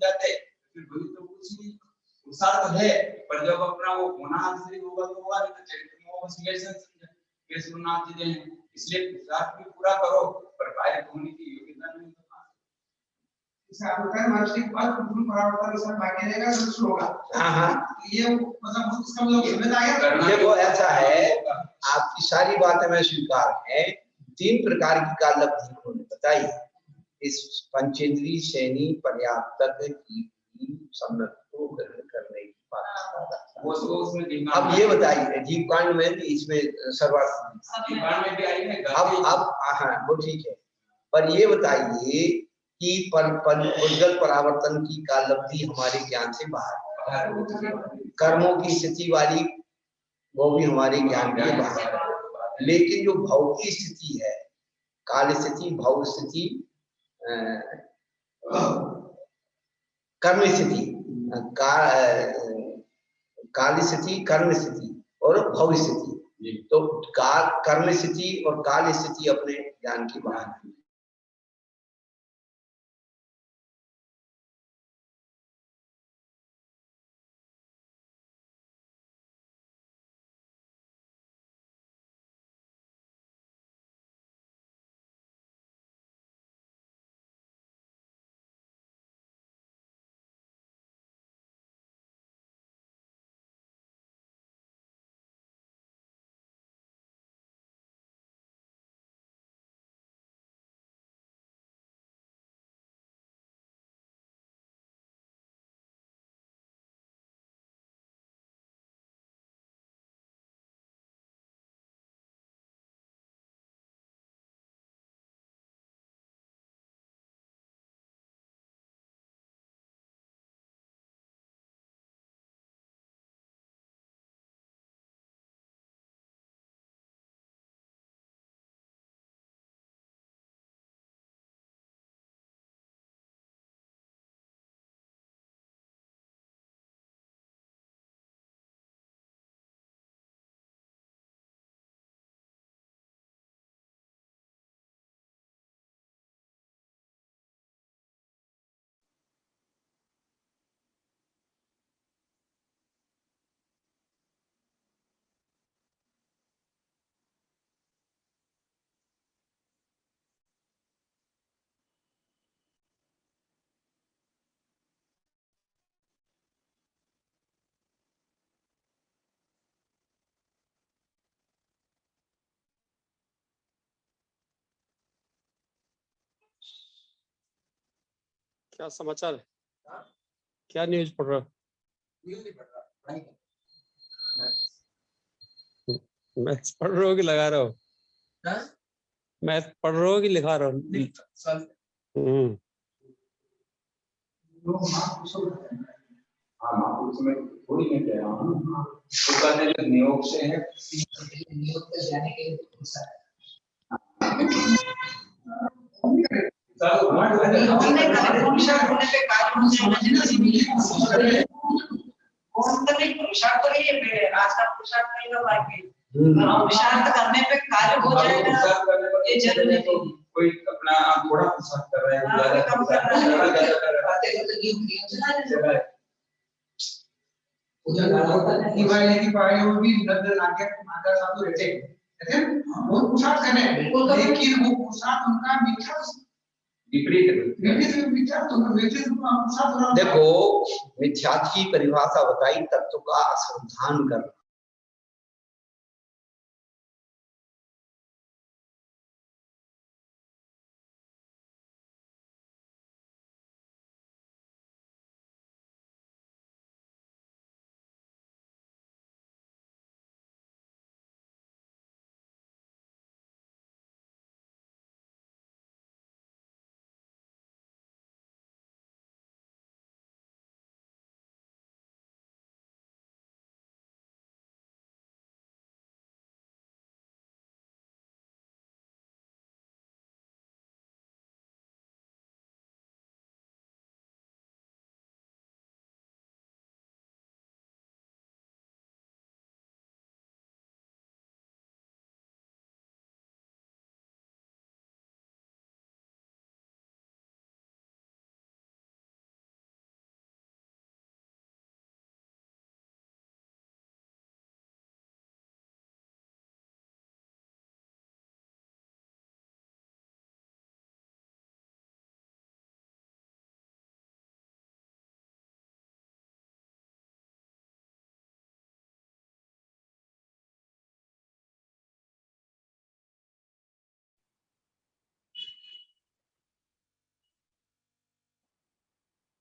जाते हैं, फिर तो कुछ नहीं तो है, पर जब अपना वो होना होगा तो होगा नहीं, तो चरित्र में वो कैसे सुनना चीजें हैं, इसलिए पुरुषार्थ भी पूरा करो, पर कार्य होने की योग्यता नहीं तो इसे आप लोग मानसिक बात गुरु परावर्तन सब बाकी रहेगा तो शुरू होगा। हां ये मतलब इसका मतलब समझ आ गया। देखो ऐसा है, आपकी सारी बातें मैं स्वीकार है। 3 प्रकार की कालब्धि उन्होंने बताई, इस पंचेंद्रिय श्रेणी पर्याप्तक की सम्यक को ग्रहण करने की बात। वो उसमें अब ये बताइए जीव कांड में भी इसमें सर्वास्थ में भी आई है। अब हाँ वो ठीक है, पर ये बताइए कि उज्जवल परावर्तन की कालब्धि हमारे ज्ञान से बाहर, कर्मों की स्थिति वाली वो भी हमारे ज्ञान के बाहर। लेकिन जो भाव की स्थिति है, काल स्थिति, भाव स्थिति, कर्म स्थिति, काल स्थिति, कर्म स्थिति और भव स्थिति, तो कर्म स्थिति और काल स्थिति अपने ज्ञान के बाहर है। क्या समाचार है? क्या न्यूज पढ़ रहा? न्यूज नहीं पढ़ रहा, पढ़ाई कर। मैथ्स पढ़ रहे हो कि लगा रहे हो? मैथ पढ़ रहे हो कि लिखा रहे हो? थोड़ी मैं कह रहा हूँ तो कहते हैं नियोग से है, नियोग पे जाने के लिए आज का पुरुषार्थ नहीं हो पाएंगे, पुरुषार्थ करने पे कार्य हो जाएगा, ये जरूरी है। कोई अपना थोड़ा पुरुषार्थ कर रहा है, ज्यादा कम कर रहा है, दिवाली की पढ़ाई में भी नजर आके माता साहब रहते हैं, वो पुरुषार्थ करने हैं, लेकिन वो पुरुषार्थ उनका मिथ्या विपरीत देखो, मिथ्यात्व की परिभाषा बताई, तत्व का असंधान करना।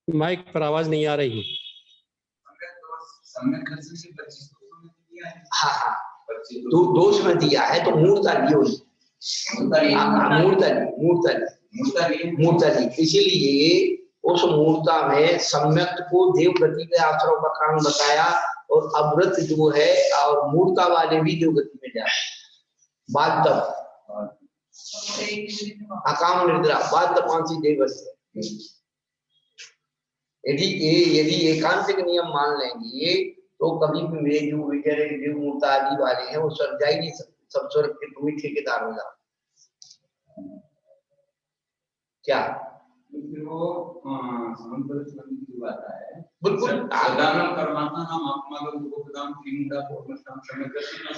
माइक पर आवाज नहीं आ रही। हाँ, दोष में दिया है तो मूर्ता लियो, मूर्ता ली। इसीलिए उस मूर्ता में सम्यक को देवगति के आश्रम का कारण बताया, और अव्रत जो है और मूर्ता वाले भी देवगति में जाए। बाद तक अकाम निद्रा बाद तपांसी देवस्य। यदि एकांतिक नियम मान लेंगे तो कभी भी वे जो विजय देव मूर्ता आदि वाले हैं वो स्वर्ग जा ही नहीं सकते, सब स्वर्ग के तुम्हें ठेकेदार हो जाओ। क्या वो की बात है, बिल्कुल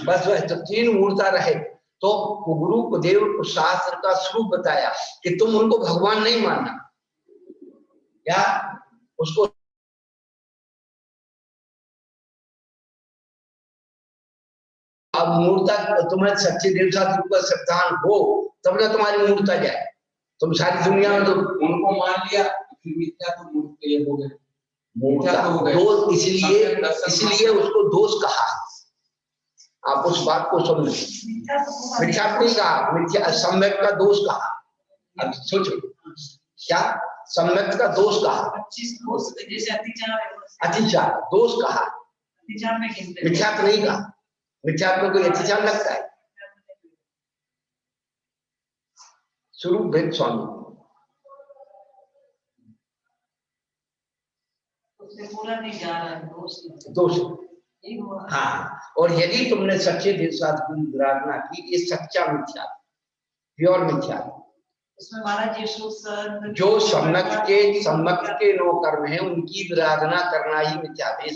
बस तो तीन मूर्ता रहे तो गुरु को देव को शास्त्र का स्वरूप बताया कि तुम उनको भगवान नहीं मानना, क्या उसको अब मूर्ता तुम्हें सच्चे देवता के ऊपर श्रद्धान हो तब ना तुम्हारी मूर्ता जाए। तुम सारी दुनिया में तो उनको मान लिया फिर मिथ्या तो मूर्त ये हो गए, मूर्ता तो दोष, इसलिए उसको दोष कहा। आप उस बात को समझो, मिथ्या नहीं कहा, मिथ्या सम्यक का दोष कहा। अब सोचो क्या सम्यक का दोष कहा, अतिचार दोष कहा, मिथ्या नहीं कहा। मिथ्या को कोई अतिचार लगता है? स्वरूप भेद स्वामी पूरा नहीं जा रहा है दोष। हाँ, और यदि तुमने सच्चे देव शास्त्र की विराधना की, ये सच्चा मिथ्या, प्योर मिथ्या। इसमें महाराज जो सम्यक के नो कर्म है उनकी विराधना करना ही मिथ्या है।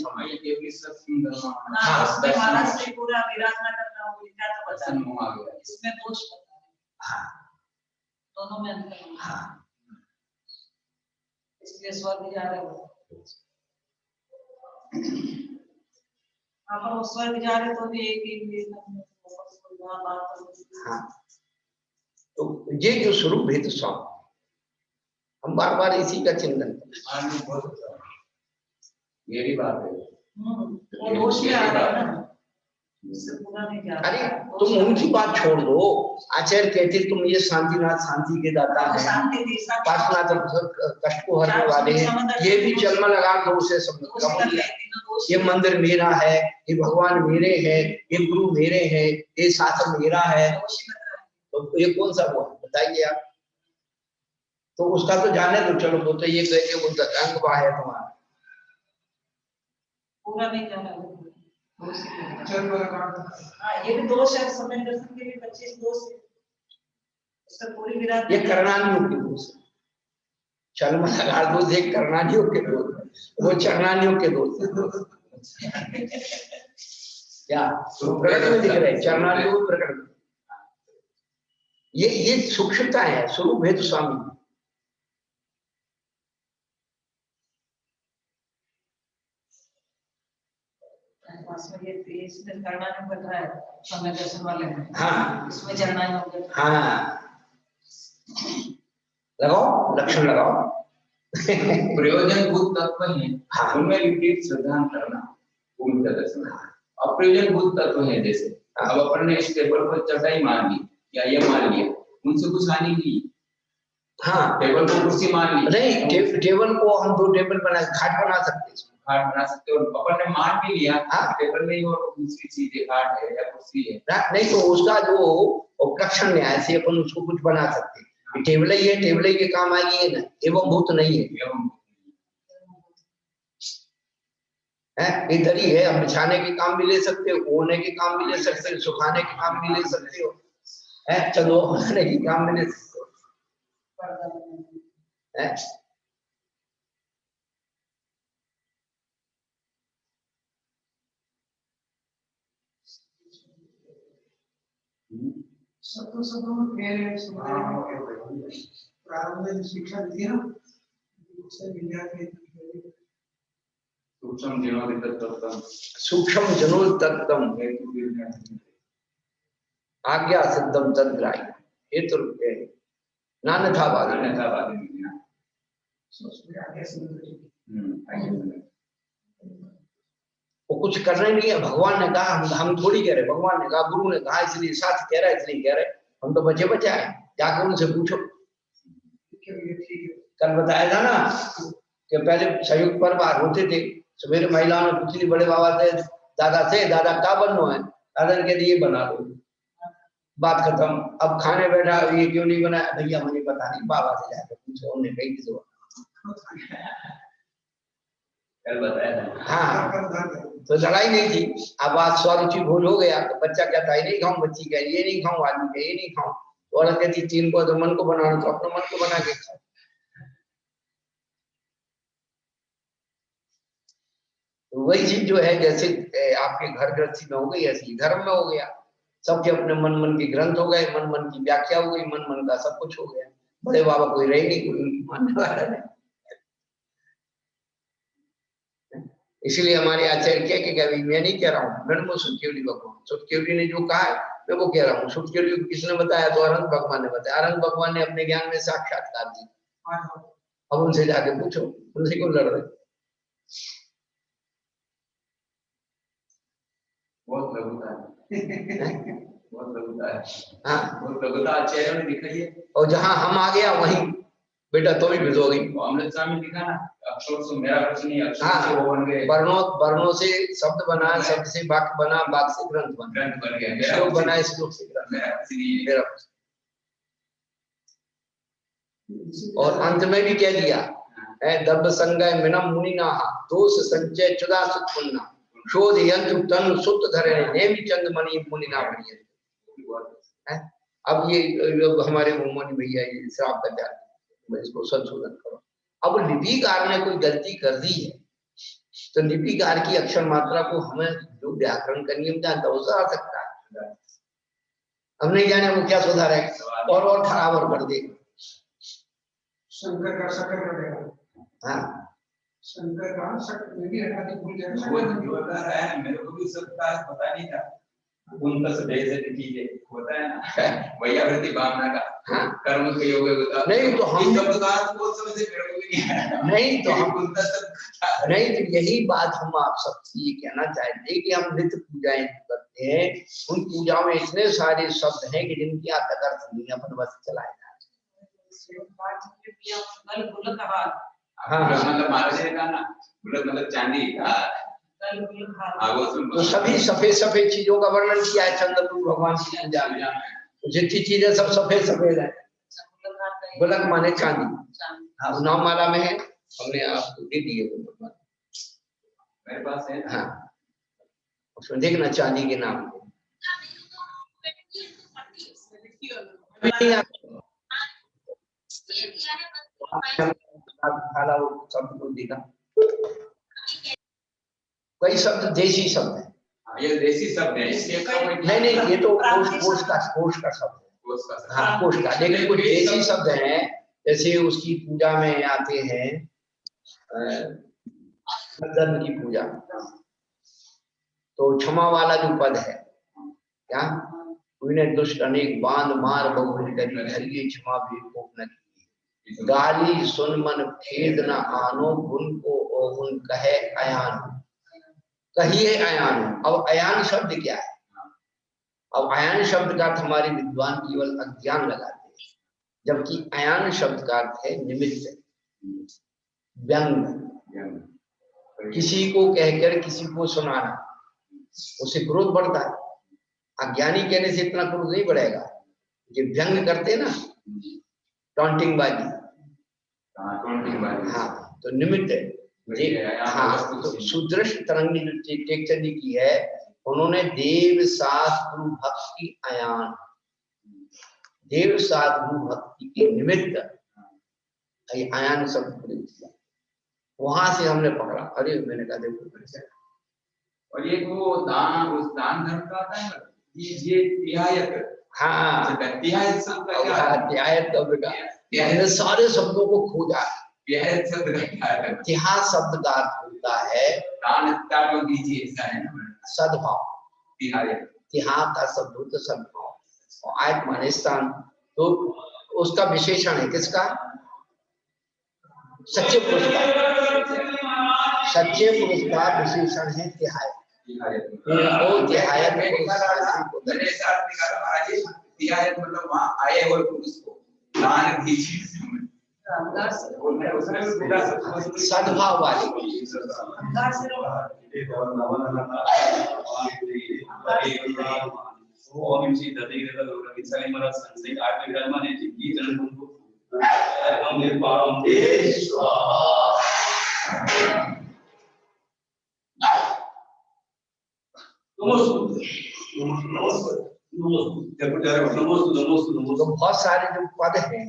हाँ, महाराज से पूरा विराधना करना वो मिथ्या तो बता, इसमें दोष बता। हाँ, दोनों में अंतर। हाँ, इसलिए स्वर्ग जा रहे हो आप, स्वर्ग जा रहे तो भी एक हाँ, तो ये जो स्वरूप भेद स्वामी, हम बार बार इसी का चिंतन करें। ये भी बात है। वो दोष में आ रहा है ना, इससे पूरा नहीं जा रहा। अरे तुम उनकी बात छोड़ दो, आचार्य कहते तुम ये शांतिनाथ शांति के दाता है, पार्श्वनाथ कष्ट को हरने वाले हैं, ये भी जन्म लगा दो से संबंध, ये मंदिर मेरा है, ये भगवान मेरे हैं, ये गुरु मेरे हैं, ये शास्त्र मेरा है, तो ये कौन सा वो बताइए आप। तो उसका तो जाने दो, चलो वो तो ये कहते वो अंग वाह है तुम्हारा, पूरा नहीं जाना है। ये भी दोष है, समय दर्शन के भी 25 दोष है, उसका पूरी विराट ये करणानियों के दोष है, चल मलाकार दोष एक करणानियों के दोष, वो चरणानियों के दोष क्या प्रकट में दिख रहे हैं, चरणानियों प्रकट में। ये सूक्ष्मता है, स्वरूप हेतु स्वामी। इसमें करणानियों का है, समय दर्शन वाले में। हाँ इसमें चरणानियों का। हाँ लगाओ, लक्षण लगाओ। प्रयोजन भूत तत्व है, हाँ। उनमें विपरीत श्रद्धा करना उनका दर्शन। अप्रयोजन भूत तत्व है, जैसे अब अपन ने इस टेबल पर चटाई मान ली या ये मान लिया, उनसे कुछ हानि नहीं। हाँ टेबल को कुर्सी मान ली नहीं, टेबल को हम 2 टेबल बना, खाट बना सकते हैं, खाट बना सकते हो, अपन ने मान भी लिया। हाँ। टेबल नहीं और दूसरी चीज है, खाट है या कुर्सी है, नहीं तो उसका जो उपलक्षण न्याय से अपन उसको कुछ बना सकते हैं। टेबल ही है, टेबल ही के काम आएगी, है ना, एवं भूत नहीं है। ये दरी है, हम बिछाने के काम भी ले सकते हो, ओढ़ने के काम भी ले सकते हो, सुखाने के काम भी ले सकते हो, चलो बनाने के काम भी ले सकते हो। प्रारंभ में शिक्षा दी है ना, उससे विद्यार्थी सूक्ष्म जनोदितत्वम, सूक्ष्म जनोदितत्वम आज्ञा सिद्धम तद्ग्राह्य हेतु रूपे नान्यथा बाधित। वो कुछ करना नहीं है, भगवान ने कहा, हम थोड़ी कह रहे, भगवान ने कहा, गुरु ने कहा, इसलिए साथ कह रहा है, इसलिए कह रहे, हम तो बचे बचे आए, जाकर उनसे पूछो। कल बताया था ना कि पहले संयुक्त परिवार होते थे, सवेरे महिलाओं ने पूछ ली बड़े बाबा से, दादा से, दादा क्या बनना है, दादा ने कह दिया बना दो, बात खत्म। अब खाने बैठा, ये क्यों नहीं बनाया, भैया मुझे पता नहीं, बाबा से जाकर पूछो, उन्होंने कही थी तो कल बताया था। हाँ तो लड़ाई नहीं थी। अब आज स्वरुचि भोज हो गया तो बच्चा कहता है नहीं खाऊं, बच्ची कह ये नहीं खाऊं, आदमी कह ये नहीं खाऊं, तो औरत कहती तीन को तो मन को बनाना, तो अपने मन को बना के खाओ। तो वही चीज जो है, जैसे आपके घर गृहस्थी में हो गई, ऐसे धर्म में हो गया, सबके अपने मन मन के ग्रंथ हो गए, मन मन की व्याख्या हो गई, मन मन का सब कुछ हो गया, बड़े बाबा कोई रहे नहीं, कोई मानने वाला नहीं। इसलिए हमारे आचार्य क्या कि अभी मैं नहीं कह रहा हूँ, ब्रह्म सुखदेवली भगवान, सुखदेवली ने जो कहा है मैं वो कह रहा हूँ। सुखदेवली को किसने बताया, तो अरंग भगवान ने बताया, अरंग भगवान ने अपने ज्ञान में साक्षात्कार दी। अब उनसे जाके पूछो, उनसे क्यों लड़ रहे। बहुत लघुता है, बहुत लघुता है। हाँ बहुत लघुता आचार्यों ने दिखाई है, और जहाँ हम आ गया वहीं बेटा तो भी भिजोगी। अमृत स्वामी दिखा ना, अक्षर से मेरा कुछ नहीं, अक्षर से वो बन गए, वर्णों से शब्द बना, शब्द से वाक्य बना, वाक्य से ग्रंथ बन गया, श्लोक बना, श्लोक से ग्रंथ। और अंत में भी कह दिया, दब्ब संगय मिनम मुनिना दोष संचय चुदा सुत्पुन्ना शोध यंत्र तन सुत धरे नेमि चंद मणि मुनिना बनिए। अब ये हमारे मोहम्मद भैया ये श्राप कर जाते, इसको संशोधन करो। अब लिपिकार ने कोई गलती कर दी है तो लिपिकार की अक्षर मात्रा को हमें जो व्याकरण का नियम जानता है वो सुधार सकता है, हम नहीं जाने वो क्या सुधारेगा और खराब और कर देगा। शंकर का शक्कर कर देगा। हाँ शंकर का शक्कर में भी रखा तो भूल जाएगा। वो बता रहा है, मेरे को भी सबका पता नहीं था, उनका से भेज चीजें होता है ना वैयावृत्ति भावना का, हाँ कर्म के योग बता नहीं तो हम शब्द का अर्थ बहुत समझे मेरे को भी नहीं तो हम नहीं तो यही बात हम आप सबसे ये कहना चाहते कि हम नित्य पूजाएं करते हैं, उन पूजाओं में इतने सारे शब्द हैं कि जिनकी आप तक अर्थ नहीं अपन बस चलाए हाँ मतलब महाराज ने कहा ना मतलब चांदी तो सभी सफेद सफेद चीजों का वर्णन किया है चंद्रपुर भगवान की पूजा में। तो जितनी चीजें सब सफेद सफेद है, गुलक माने चांदी। हाँ नाम माला में है, हमने आपको दे दिए मेरे पास है। हाँ उसमें देखना चांदी के नाम शब्द को देखा, कई शब्द देशी शब्द है। ये देशी शब्द है, नहीं नहीं ये तो कोश का शब्द है। हाँ कोश का, लेकिन कुछ देशी शब्द हैं, जैसे उसकी पूजा में आते हैं धर्म की पूजा, तो क्षमा वाला जो पद है क्या, उन्हें दुष्ट अनेक बांध मार बहुल करी धरिए क्षमा भी कोप न की, गाली सुन मन खेद न आनो गुण को ओगुन कहे अयान, कहिए अयान। अब अयान शब्द क्या है? अब अयान शब्द का अर्थ हमारे विद्वान केवल अज्ञान लगाते हैं, जबकि अयान शब्द का अर्थ है निमित्त, व्यंग, किसी को कहकर किसी को सुनाना, उससे क्रोध बढ़ता है। अज्ञानी कहने से इतना क्रोध नहीं बढ़ेगा, जो व्यंग करते ना, टॉन्टिंग बाजी, हाँ तो निमित्त है। हाँ तो सुदृष्ट तरंगी जो टेक्चर की है, उन्होंने देव शास्त्र भक्ति अयान, देव शास्त्र भक्ति के निमित्त अयान शब्द प्रयोग किया। वहां से हमने पकड़ा, अरे मैंने कहा देखो, और ये वो दान, उस दान धर्म का आता है, ये तिहायत। हाँ तिहायत शब्द का क्या है? तिहायत शब्द का सारे शब्दों को खोजा। तिहायत शब्द का क्या है? तिहा शब्द का अर्थ होता है दान त्याग दीजिए, ऐसा है ना, सद्भाव। तिहायत, तिहा का शब्द होता सद्भाव, और आयत माने स्थान, तो उसका विशेषण है किसका? सच्चे पुरुष का, सच्चे पुरुष का विशेषण है तिहायत। तिहायत मतलब वहाँ आए हुए पुरुष को दान दीजिए, सद्भाव वाले। तो बहुत सारे जो पद हैं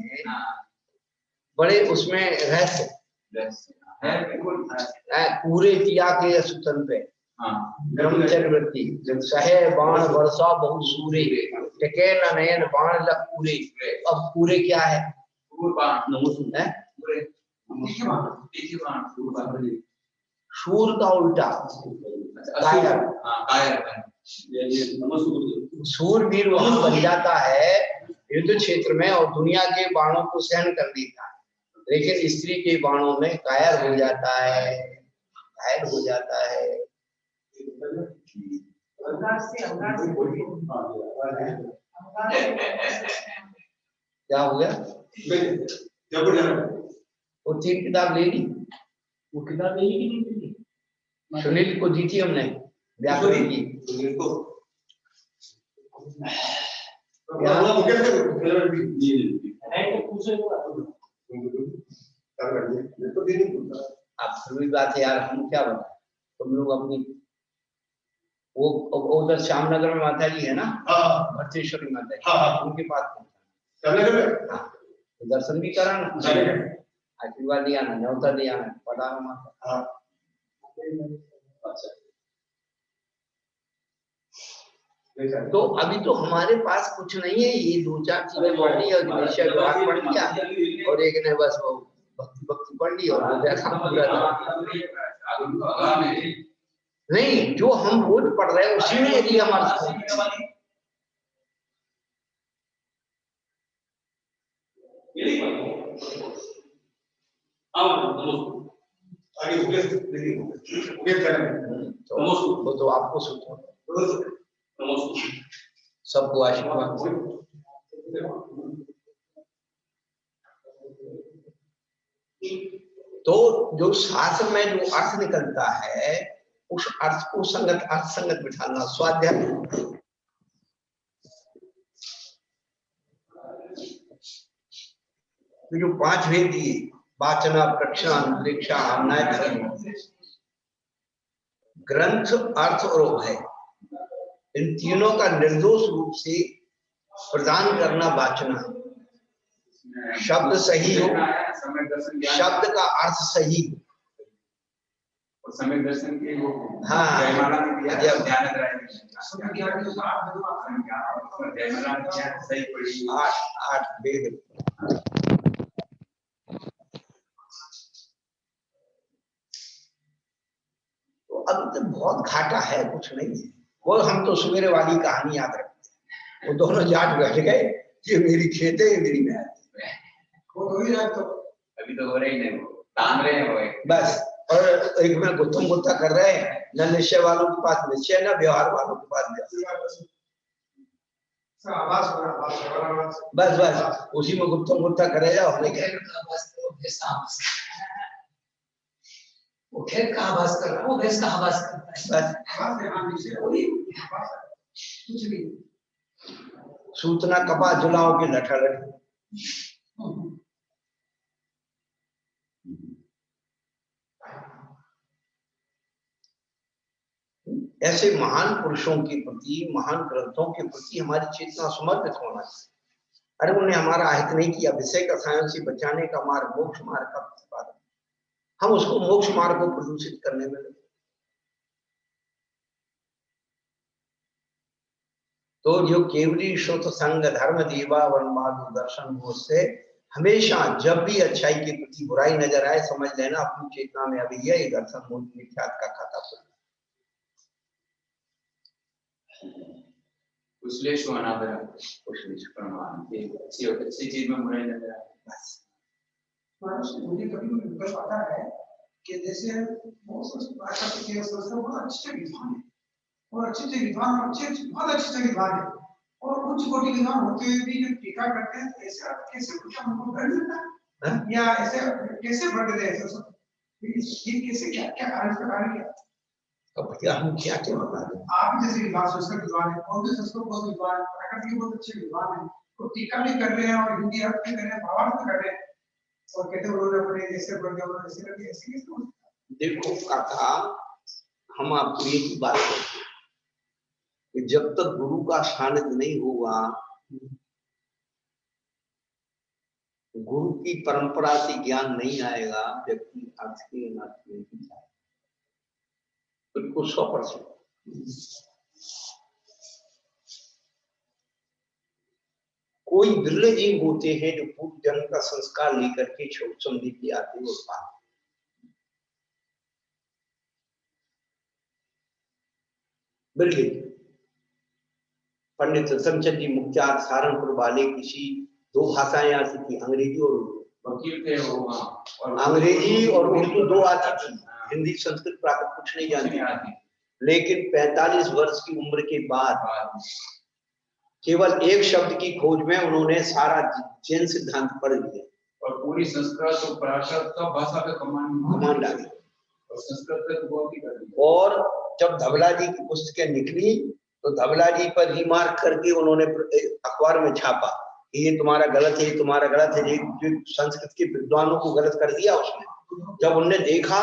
बड़े उसमें रहस्य पूरे किया के सूतन पे ब्रह्मचर्य वृत्ति सहे बाण वर्षा बहुत सूरे टिके न नयन बाण लग पूरे। अब पूरे क्या है? शूर का उल्टा कायर। शूरवीर वहां बन जाता है युद्ध क्षेत्र में और दुनिया के बाणों को सहन कर देता है, लेकिन स्त्री के बाणों में कायर हो जाता है, घायल हो जाता है। क्या हो गया? वो 3 किताब ले ली, वो किताब ले ली सुनील को दी थी हमने व्याकरण की। अब जरूरी बात है यार, हम क्या बताएं, तुम लोग अपनी वो उधर श्यामनगर में माता जी है ना, भट्टेश्वरी माता जी, उनके पास पहुंचा, दर्शन भी कराना, आशीर्वाद दिया ना, न्योता दिया ना, पधारो माता। तो अभी तो हमारे पास कुछ नहीं है, ये 2-4 चीजें पढ़ ली और विषय विभाग पढ़ लिया, और एक ने बस वो भक्ति पढ़ ली और हो गया काम पूरा। नहीं, जो हम रोज पढ़ रहे हैं उसी में यदि हमारा वो तो आपको सबको आशीर्वाद। तो जो शास्त्र में जो अर्थ निकलता है उस अर्थ को संगत अर्थ संगत बिठाना स्वाध्याय। तो जो 5 वेद दिए वाचना प्रक्षण अंतरिक्षा आमनाय ग्रंथ अर्थ और उभय इन तीनों का निर्दोष रूप से प्रदान करना वाचना। शब्द सही हो, शब्द का अर्थ सही हो। समय दर्शन के वो हाँ सही पड़ी 8 वेद। तो अब तो बहुत घाटा है, कुछ नहीं है। वो हम तो सवेरे वाली कहानी याद रखते हैं। वो दोनों जाट बैठ गए, ये मेरी खेत है, ये मेरी मैच। वो हो ही रहा तो अभी तो हो रहे ही नहीं, वो तान रहे हैं वो बस। और एक में गुत्थम गुत्था कर रहे हैं, न निश्चय वालों के पास निश्चय, न व्यवहार वालों के पास व्यवहार। बस बस उसी में गुत्थम गुत्था करे जाओ। वो खेत का आवाज कर रहा है, वो भैंस का आवाज करता है। कुछ नहीं सूतना कपा जुलाओ के लठा लठ। ऐसे महान पुरुषों के प्रति, महान ग्रंथों के प्रति हमारी चेतना समर्पित होना चाहिए। अरे उन्हें हमारा आहित नहीं किया, विषय का सायन से बचाने का मार्ग मोक्ष मार्ग का प्रतिपादन, हम उसको मोक्ष मार्ग को प्रदूषित करने में लगे। तो जो केवली श्रुत संग धर्म देवा वनमार्ग दर्शन हो से हमेशा जब भी अच्छाई के प्रति बुराई नजर आए समझ लेना अपनी चेतना में अभी यह दर्शन मूल मिथ्यात का खाता खुलना। अच्छी चीज में बुराई नजर आए। बस मुझे कभी विकल्प आता है कि जैसे बहुत अच्छे विद्वान है और अच्छे विद्वान बहुत अच्छे विद्वान है और उच्च कोटि के विद्वान होते हुए भी जो टीका करते हैं ऐसे कैसे कुछ हमको कर देता है या ऐसे कैसे भर देते हैं ऐसे ये कैसे क्या क्या कारण क्या अब क्या हम क्या क्या बता दें। आप जैसे विद्वान संस्कृत विद्वान है और भी संस्कृत बहुत विद्वान प्रकृति बहुत अच्छे विद्वान है तो टीका भी कर रहे हैं और हिंदी अर्थ भी कर रहे हैं भावार्थ भी कर रहे हैं और कहते हैं उन्होंने अपने ऐसे पढ़ दिया उन्होंने ऐसे कर दिया ऐसे कैसे हो सकता है। देखो काका हम आपको एक ही बात कहते हैं कि जब तक गुरु का सानिध्य नहीं होगा, गुरु की परंपरा से ज्ञान नहीं आएगा, व्यक्ति अर्थ के अनर्थ में ही जाएगा। बिल्कुल 100%। कोई बिरले जीव होते हैं जो पूर्व जन्म का संस्कार लेकर के छोट समृद्धि आते हैं और बिरले पंडित रतनचंद जी मुख्तार सहारनपुर वाले किसी 2 भाषाएं आती थी, अंग्रेजी और उर्दू। वकील थे वो और अंग्रेजी और उर्दू 2 आती थी, हिंदी संस्कृत प्राकृत कुछ नहीं जानती। लेकिन 45 वर्ष की उम्र के बाद केवल एक शब्द की खोज में उन्होंने सारा जैन सिद्धांत पढ़ लिया और पूरी संस्कृत और प्राकृत का भाषा पे कमांड डाली और संस्कृत पे बहुत ही कर। और जब धवला जी की पुस्तकें निकली तो धवला जी पर रिमार्क करके उन्होंने अखबार में छापा कि ये तुम्हारा गलत है, ये तुम्हारा गलत है। जो संस्कृत के विद्वानों को गलत कर दिया उसने। जब उनने देखा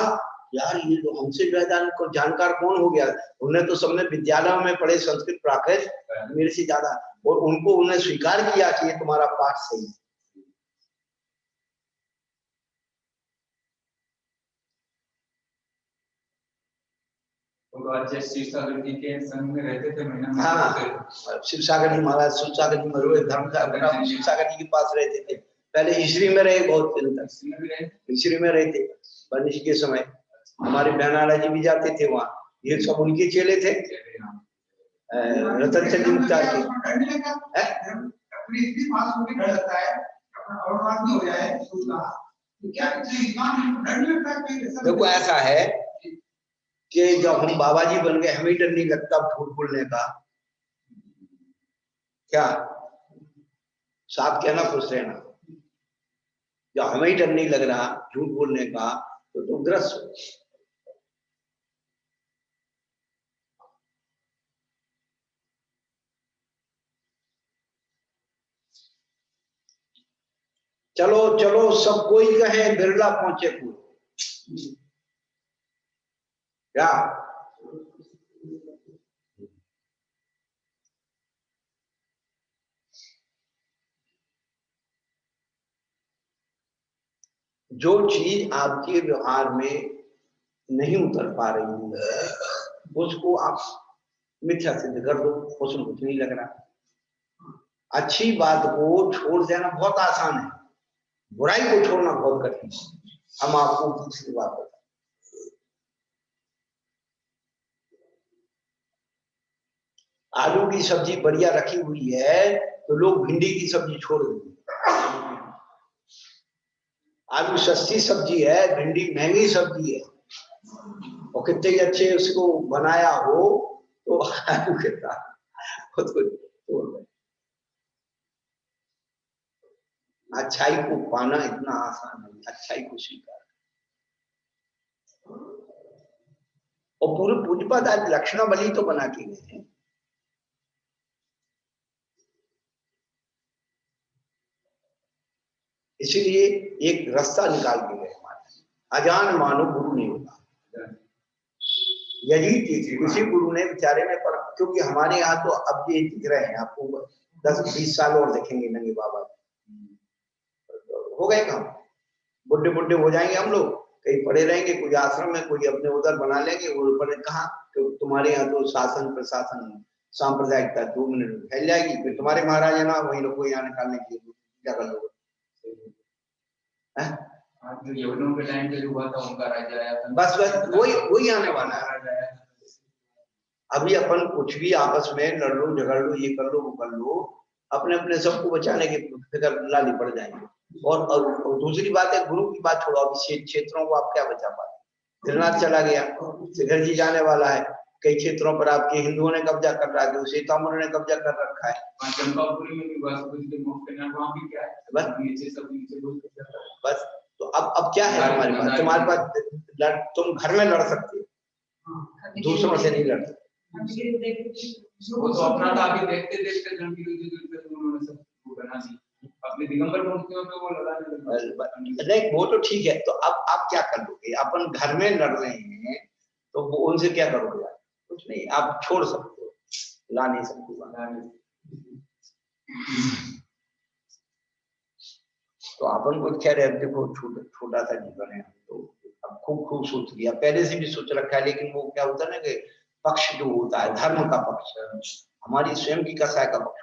यार ये तो हमसे ज्यादा जानकार कौन हो गया, उन्हें तो सबने विद्यालय में पढ़े संस्कृत प्राकृत मेरे से ज्यादा, और उनको उन्हें स्वीकार किया कि ये तुम्हारा पाठ सही है। शिवसागर जी के संग में रहते थे महीना। हाँ शिवसागर जी महाराज, शिवसागर जी मरोए धर्म का शिवसागर जी के पास रहते थे। पहले ईश्वरी में रहे बहुत दिन तक, ईश्वरी में रहे थे बनिश के समय। हमारे बहनाला जी भी जाते थे वहाँ, ये सब उनके चेले थे। रतनचंद जी मुख्तार के और आदमी हो जाए सोचता तो क्या डर नहीं लगता है? देखो ऐसा है कि जब हम बाबा जी बन गए हमें डर नहीं लगता झूठ बोलने का। क्या साफ कहना खुश रहना, जब हमें ही डर नहीं लग रहा झूठ बोलने का तो ग्रस्त हो। चलो चलो सब कोई कहे बिरला पहुंचे पूरे। क्या जो चीज आपके व्यवहार में नहीं उतर पा रही है उसको आप मिथ्या सिद्ध कर दो, उसमें कुछ नहीं लग रहा। अच्छी बात को छोड़ देना बहुत आसान है, बुराई को छोड़ना बहुत कठिन है। हम आपको दूसरी बात बताएं, आलू की सब्जी बढ़िया रखी हुई है तो लोग भिंडी की सब्जी छोड़ देंगे। आलू सस्ती सब्जी है, भिंडी महंगी सब्जी है, और कितने ही अच्छे उसको बनाया हो तो आलू के साथ खुद को छोड़ दें। अच्छाई को पाना इतना आसान नहीं, अच्छाई को स्वीकार। और पूरे पूज्यपाद आज लक्षणावली तो बना के गए हैं। इसीलिए एक रास्ता निकाल के गए हमारे, अजान मानो गुरु नहीं होगा। यही चीज किसी गुरु ने बेचारे ने पढ़ा, क्योंकि हमारे यहाँ तो अब ये दिख रहे हैं आपको 10-20 साल और देखेंगे नंगे बाबा हो गए काम, बुढ़े बुढ़े हो जाएंगे हम लोग, कहीं पड़े रहेंगे, कोई आश्रम में, कोई अपने उधर बना लेंगे। वो पड़े कहाँ, क्योंकि तुम्हारे यहाँ तो शासन प्रशासन सांप्रदायिकता 2 मिनट में फैल जाएगी, फिर तुम्हारे महाराज है ना वही लोग को यहाँ निकालने के लिए क्या कर लोगे? यवनों के टाइम पे जो हुआ था उनका राजा आया था, बस वही आने वाला है। अभी अपन कुछ भी आपस में लड़ लो झगड़ लो, ये कर लो वो कर लो, अपने अपने सबको बचाने के फिक्र लाली पड़ जाएंगे। और दूसरी बात है, गुरु की बात छोड़ो, अभी क्षेत्रों को आप क्या बचा पाते? त्रिनाथ चला गया, शिखर जी जाने वाला है, कई क्षेत्रों पर आपके हिंदुओं ने कब्जा कर रखा है, सीतामढ़ी ने कब्जा कर रखा है। चंपापुरी में भी वहां भी क्या है, बस तो अब क्या है तुम्हारे पास तुम घर में लड़ सकते हो, दूसरों से नहीं लड़ सकते। वो तो अपना था, अभी देखते देखते उन्होंने सब बना दी अपने दिगंबर मूर्तियों पे वो लगाने लगे। नहीं वो तो ठीक है, तो अब आप क्या कर लोगे? अपन घर में लड़ रहे हैं तो वो उनसे क्या करोगे? कुछ नहीं, आप छोड़ सकते हो, ला नहीं सकते। तो अपन को खैर है, देखो छोटा सा जीवन है, तो अब खूब सोच लिया, पहले से भी सोच रखा है, लेकिन वो क्या होता है ना कि पक्ष जो होता है धर्म का पक्ष, हमारी स्वयं की कसाय का पक्ष,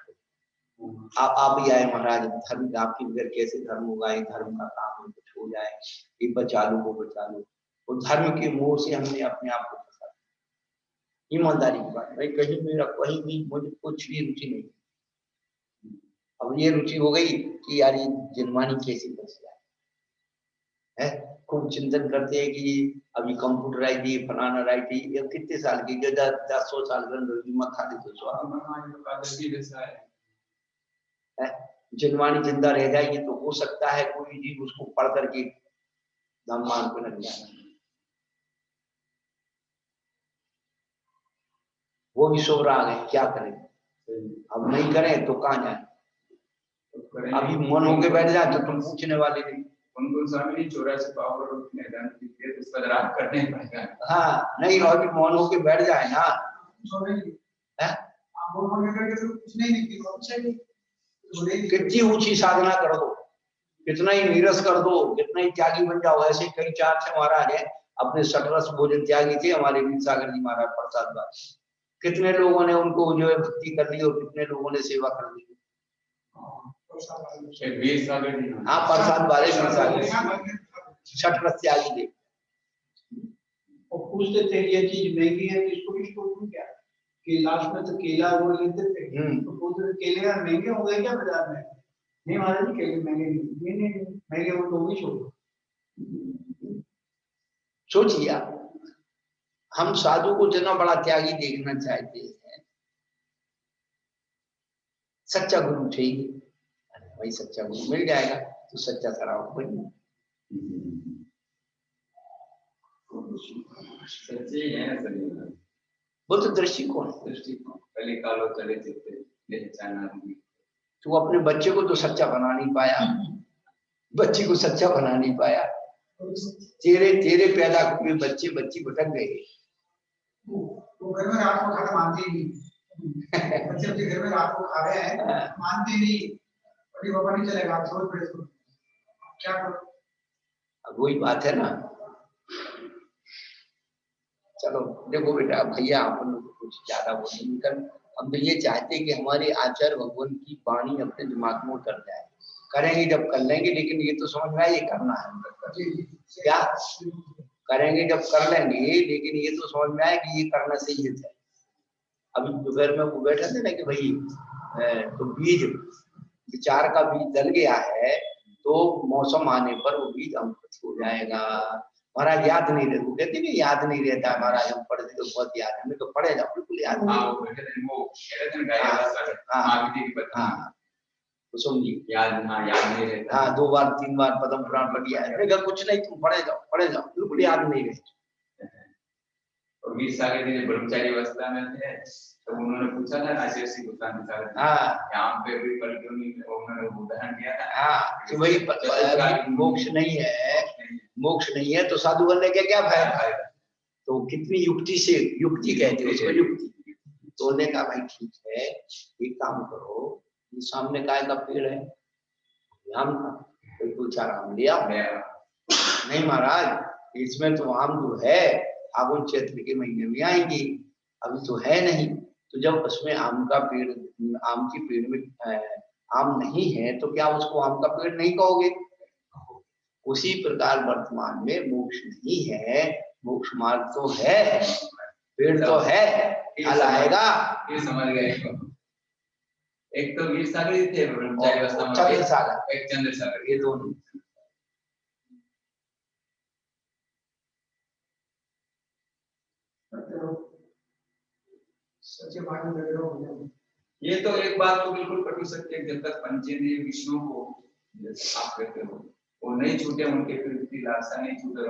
आप ही आए महाराज, धर्म आपकी बगैर कैसे धर्म होगा, धर्म का काम कुछ हो जाए, ये बचा लो वो बचा लो। तो धर्म के मोह से हमने अपने आप को फंसा। ईमानदारी की बात भाई, कहीं मेरा कहीं भी मुझे कुछ भी रुचि नहीं। अब ये रुचि हो गई कि यार ये जिनवानी कैसे बच जाए, खूब चिंतन करते हैं कि अभी कंप्यूटराइज ये फलाना राइट ये कितने साल की 10-100 साल खा लेते, जिनवानी जिंदा रह जाएगी तो हो सकता है कोई जीव उसको पढ़ करके धम्मान को लग जाए, वो भी सोच रहा है क्या करें, अब नहीं करें तो कहाँ जाए। अभी मन होके बैठ जाए तो तुम पूछने वाले नहीं। उनको स्वामी 84 पावर मैदान की उस पर रात करने पड़ेगा। हाँ नहीं, अभी मन होके बैठ जाए ना, कितनी ऊंची साधना कर दो, कितना ही नीरस कर दो, कितना ही त्यागी बन जाओ। ऐसे कई 4-6 महाराज है अपने सटरस भोजन त्यागी थे, हमारे वीर सागर जी महाराज प्रसाद बार, कितने लोगों ने उनको जो है भक्ति कर ली और कितने लोगों ने सेवा कर ली। हाँ प्रसाद वाले सटरस त्यागी थे। और पूछते थे ये चीज महंगी है इसको भी छोड़ूं क्या, कि लास्ट में तो केला वो लेते थे, तो पूछते केले महंगे हो गए क्या बाजार में, नहीं महाराज जी, कहीं महंगे वो तो भी छोड़ो। सोचिए आप, हम साधु को जितना बड़ा त्यागी देखना चाहते हैं, सच्चा गुरु चाहिए, भाई सच्चा गुरु मिल जाएगा तो सच्चा शराब बनी। सच्चे है सभी, वो तो दृष्टिकोण पहले कालो चले चित्ते पहचाना। तू अपने बच्चे को तो सच्चा बना नहीं पाया, बच्ची को सच्चा बना नहीं पाया। तेरे पैदा हुए बच्चे बच्ची भटक गए। वो घर में रात को खाना मानते ही नहीं, बच्चे अपने घर में रात को खा रहे हैं, मानते नहीं, बड़ी बाबा नहीं चलेगा, आप सोच पड़े इसको क्या करो। अब वही बात है ना। चलो देखो बेटा, भैया अपन लोग कुछ ज्यादा वो नहीं कर, हम तो ये चाहते हैं कि हमारे आचार्य भगवान की वाणी अपने दिमाग में उतर जाए। करेंगे जब कर लेंगे, लेकिन ये तो समझ में आए ये करना है क्या, करेंगे जब कर लेंगे, लेकिन ये तो समझ में आए कि ये करना सही है। अभी दोपहर में वो बैठे थे ना कि भाई तो बीज विचार का बीज डल गया है, तो मौसम आने पर वो बीज अंकुरित हो जाएगा। महाराज याद नहीं रहता, वो कहते हैं याद नहीं रहता महाराज, हम पढ़ते तो बहुत याद है, हमें तो पढ़े जाओ बिल्कुल याद। कुसुम जी याद नहीं रहता। हाँ 2 बार 3 बार पद्म पुराण पढ़ लिया है, कुछ नहीं, तुम पढ़े जाओ बिल्कुल याद नहीं रहता। और 20 साल के ब्रह्मचारी अवस्था में थे, तो उन्होंने पूछा था आचार्य श्री गोस्वामी साहब, यहाँ पे भी पल क्यों नहीं, उन्होंने उदाहरण दिया था कि भाई मोक्ष नहीं है तो साधु बनने का क्या फायदा। तो कितनी युक्ति कहते हैं उसको, युक्ति। तो उन्होंने कहा भाई ठीक है, एक काम करो, ये सामने काय का पेड़ है, आम का, कोई 2-4 आम लिया। नहीं महाराज, इसमें तो आम जो है फागुन चैत्र के महीने में आएंगी, अभी तो है नहीं। तो जब उसमें आम की पेड़ में आम नहीं है तो क्या उसको आम का पेड़ नहीं कहोगे। उसी प्रकार वर्तमान में मोक्ष नहीं है, मोक्ष मार्ग तो है, पेड़ तो है, फल आएगा। ये समझ गए। एक तो 20 साल थे ब्रह्मचारी अवस्था में, एक चंद्र सागर, ये दोनों। ये तो एक बात तो बिल्कुल कटू सकती है, जब तक पंचेंद्रिय विषयों को आप कहते हो वो नहीं छूटे, उनके प्रति लालसा नहीं छूटे,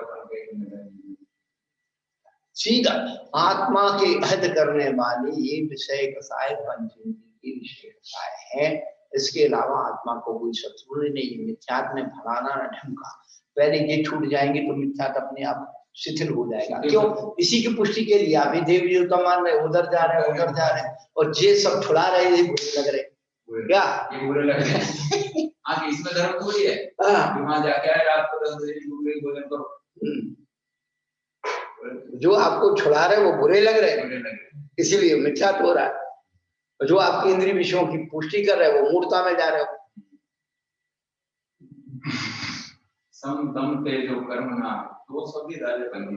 सीधा आत्मा के अहद करने वाले ये विषय कसाय पंचेंद्रिय के विषय कसाय है। इसके अलावा आत्मा को कोई शत्रु नहीं। मिथ्यात्व ने भराना न ढंका, पहले ये छूट जाएंगे तो मिथ्यात्व अपने आप शिथिल हो जाएगा। क्यों? इसी की पुष्टि के लिए अभी देवी देवता मान रहे, उधर जा रहे, और जे सब छुड़ा रहे, ये बुरे लग रहे, क्या ये बुरे लग रहे हैं। हाँ, इसमें धर्म थोड़ी है, वहां जाके रात को 10 बजे भोजन करो। जो आपको छुड़ा रहे वो बुरे लग रहे, इसीलिए मिथ्यात्व हो रहा है। जो आपके इंद्रिय विषयों की पुष्टि कर रहे हैं वो मूर्ता में जा रहे हो। समदम पे जो कर्म ना वो सभी राजे बंदी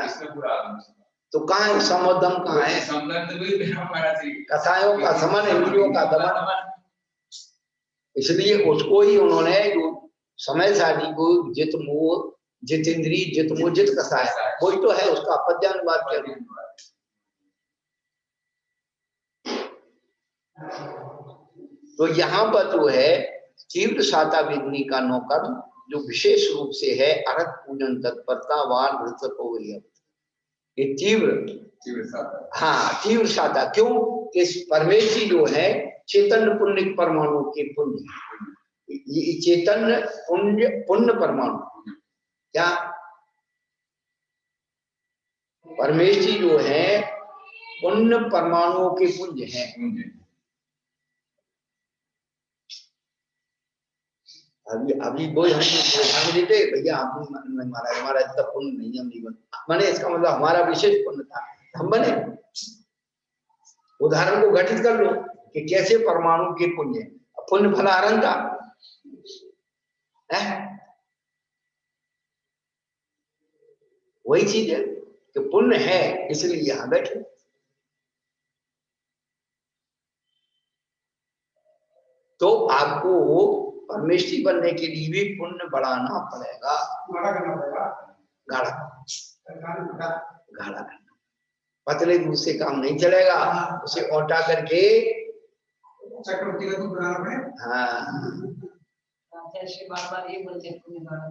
इसमें पूरा आगम। तो कहाँ है समदम, कहाँ है कसायों का समन, इंद्रियों का दमन। इसलिए उसको ही उन्होंने जो समय साधी को जित मोह जित इंद्री जित मोह जित कसाय, वही तो है उसका पद्यानुवाद किया। तो यहाँ पर जो है तीव्र साता वेदनी का नौकर जो विशेष रूप से है अरथ पूजन तत्परता वार वृत्त को, ये तीव्र साता। हाँ तीव्र साता, क्यों? इस परमेश्वरी जो है चैतन्य पुण्य परमाणु के पुण्य, ये चैतन्य पुण्य परमाणु, क्या परमेश्वरी जो है पुण्य परमाणुओं के पुंज है। अभी कोई हम देते भैया, हमारा इतना पुण्य नहीं, हम नहीं बने। मैंने इसका मतलब हमारा विशेष पुण्य था, हम बने। उदाहरण को घटित कर लो कि कैसे परमाणु के पुण्य, पुण्य फलारन था वही चीज है कि पुण्य है, इसलिए यहाँ बैठे। तो आपको परमेष्ठी बनने के लिए भी पुण्य बढ़ाना पड़ेगा, गाढ़ा करना पड़ेगा, गाढ़ा गाढ़ा करना। पतले दूध से काम नहीं चलेगा, उसे औटा करके चक्रवर्ती का दूध बनाना पड़ेगा। हाँ बार-बार ये बोलते हैं पुण्य गाढ़ा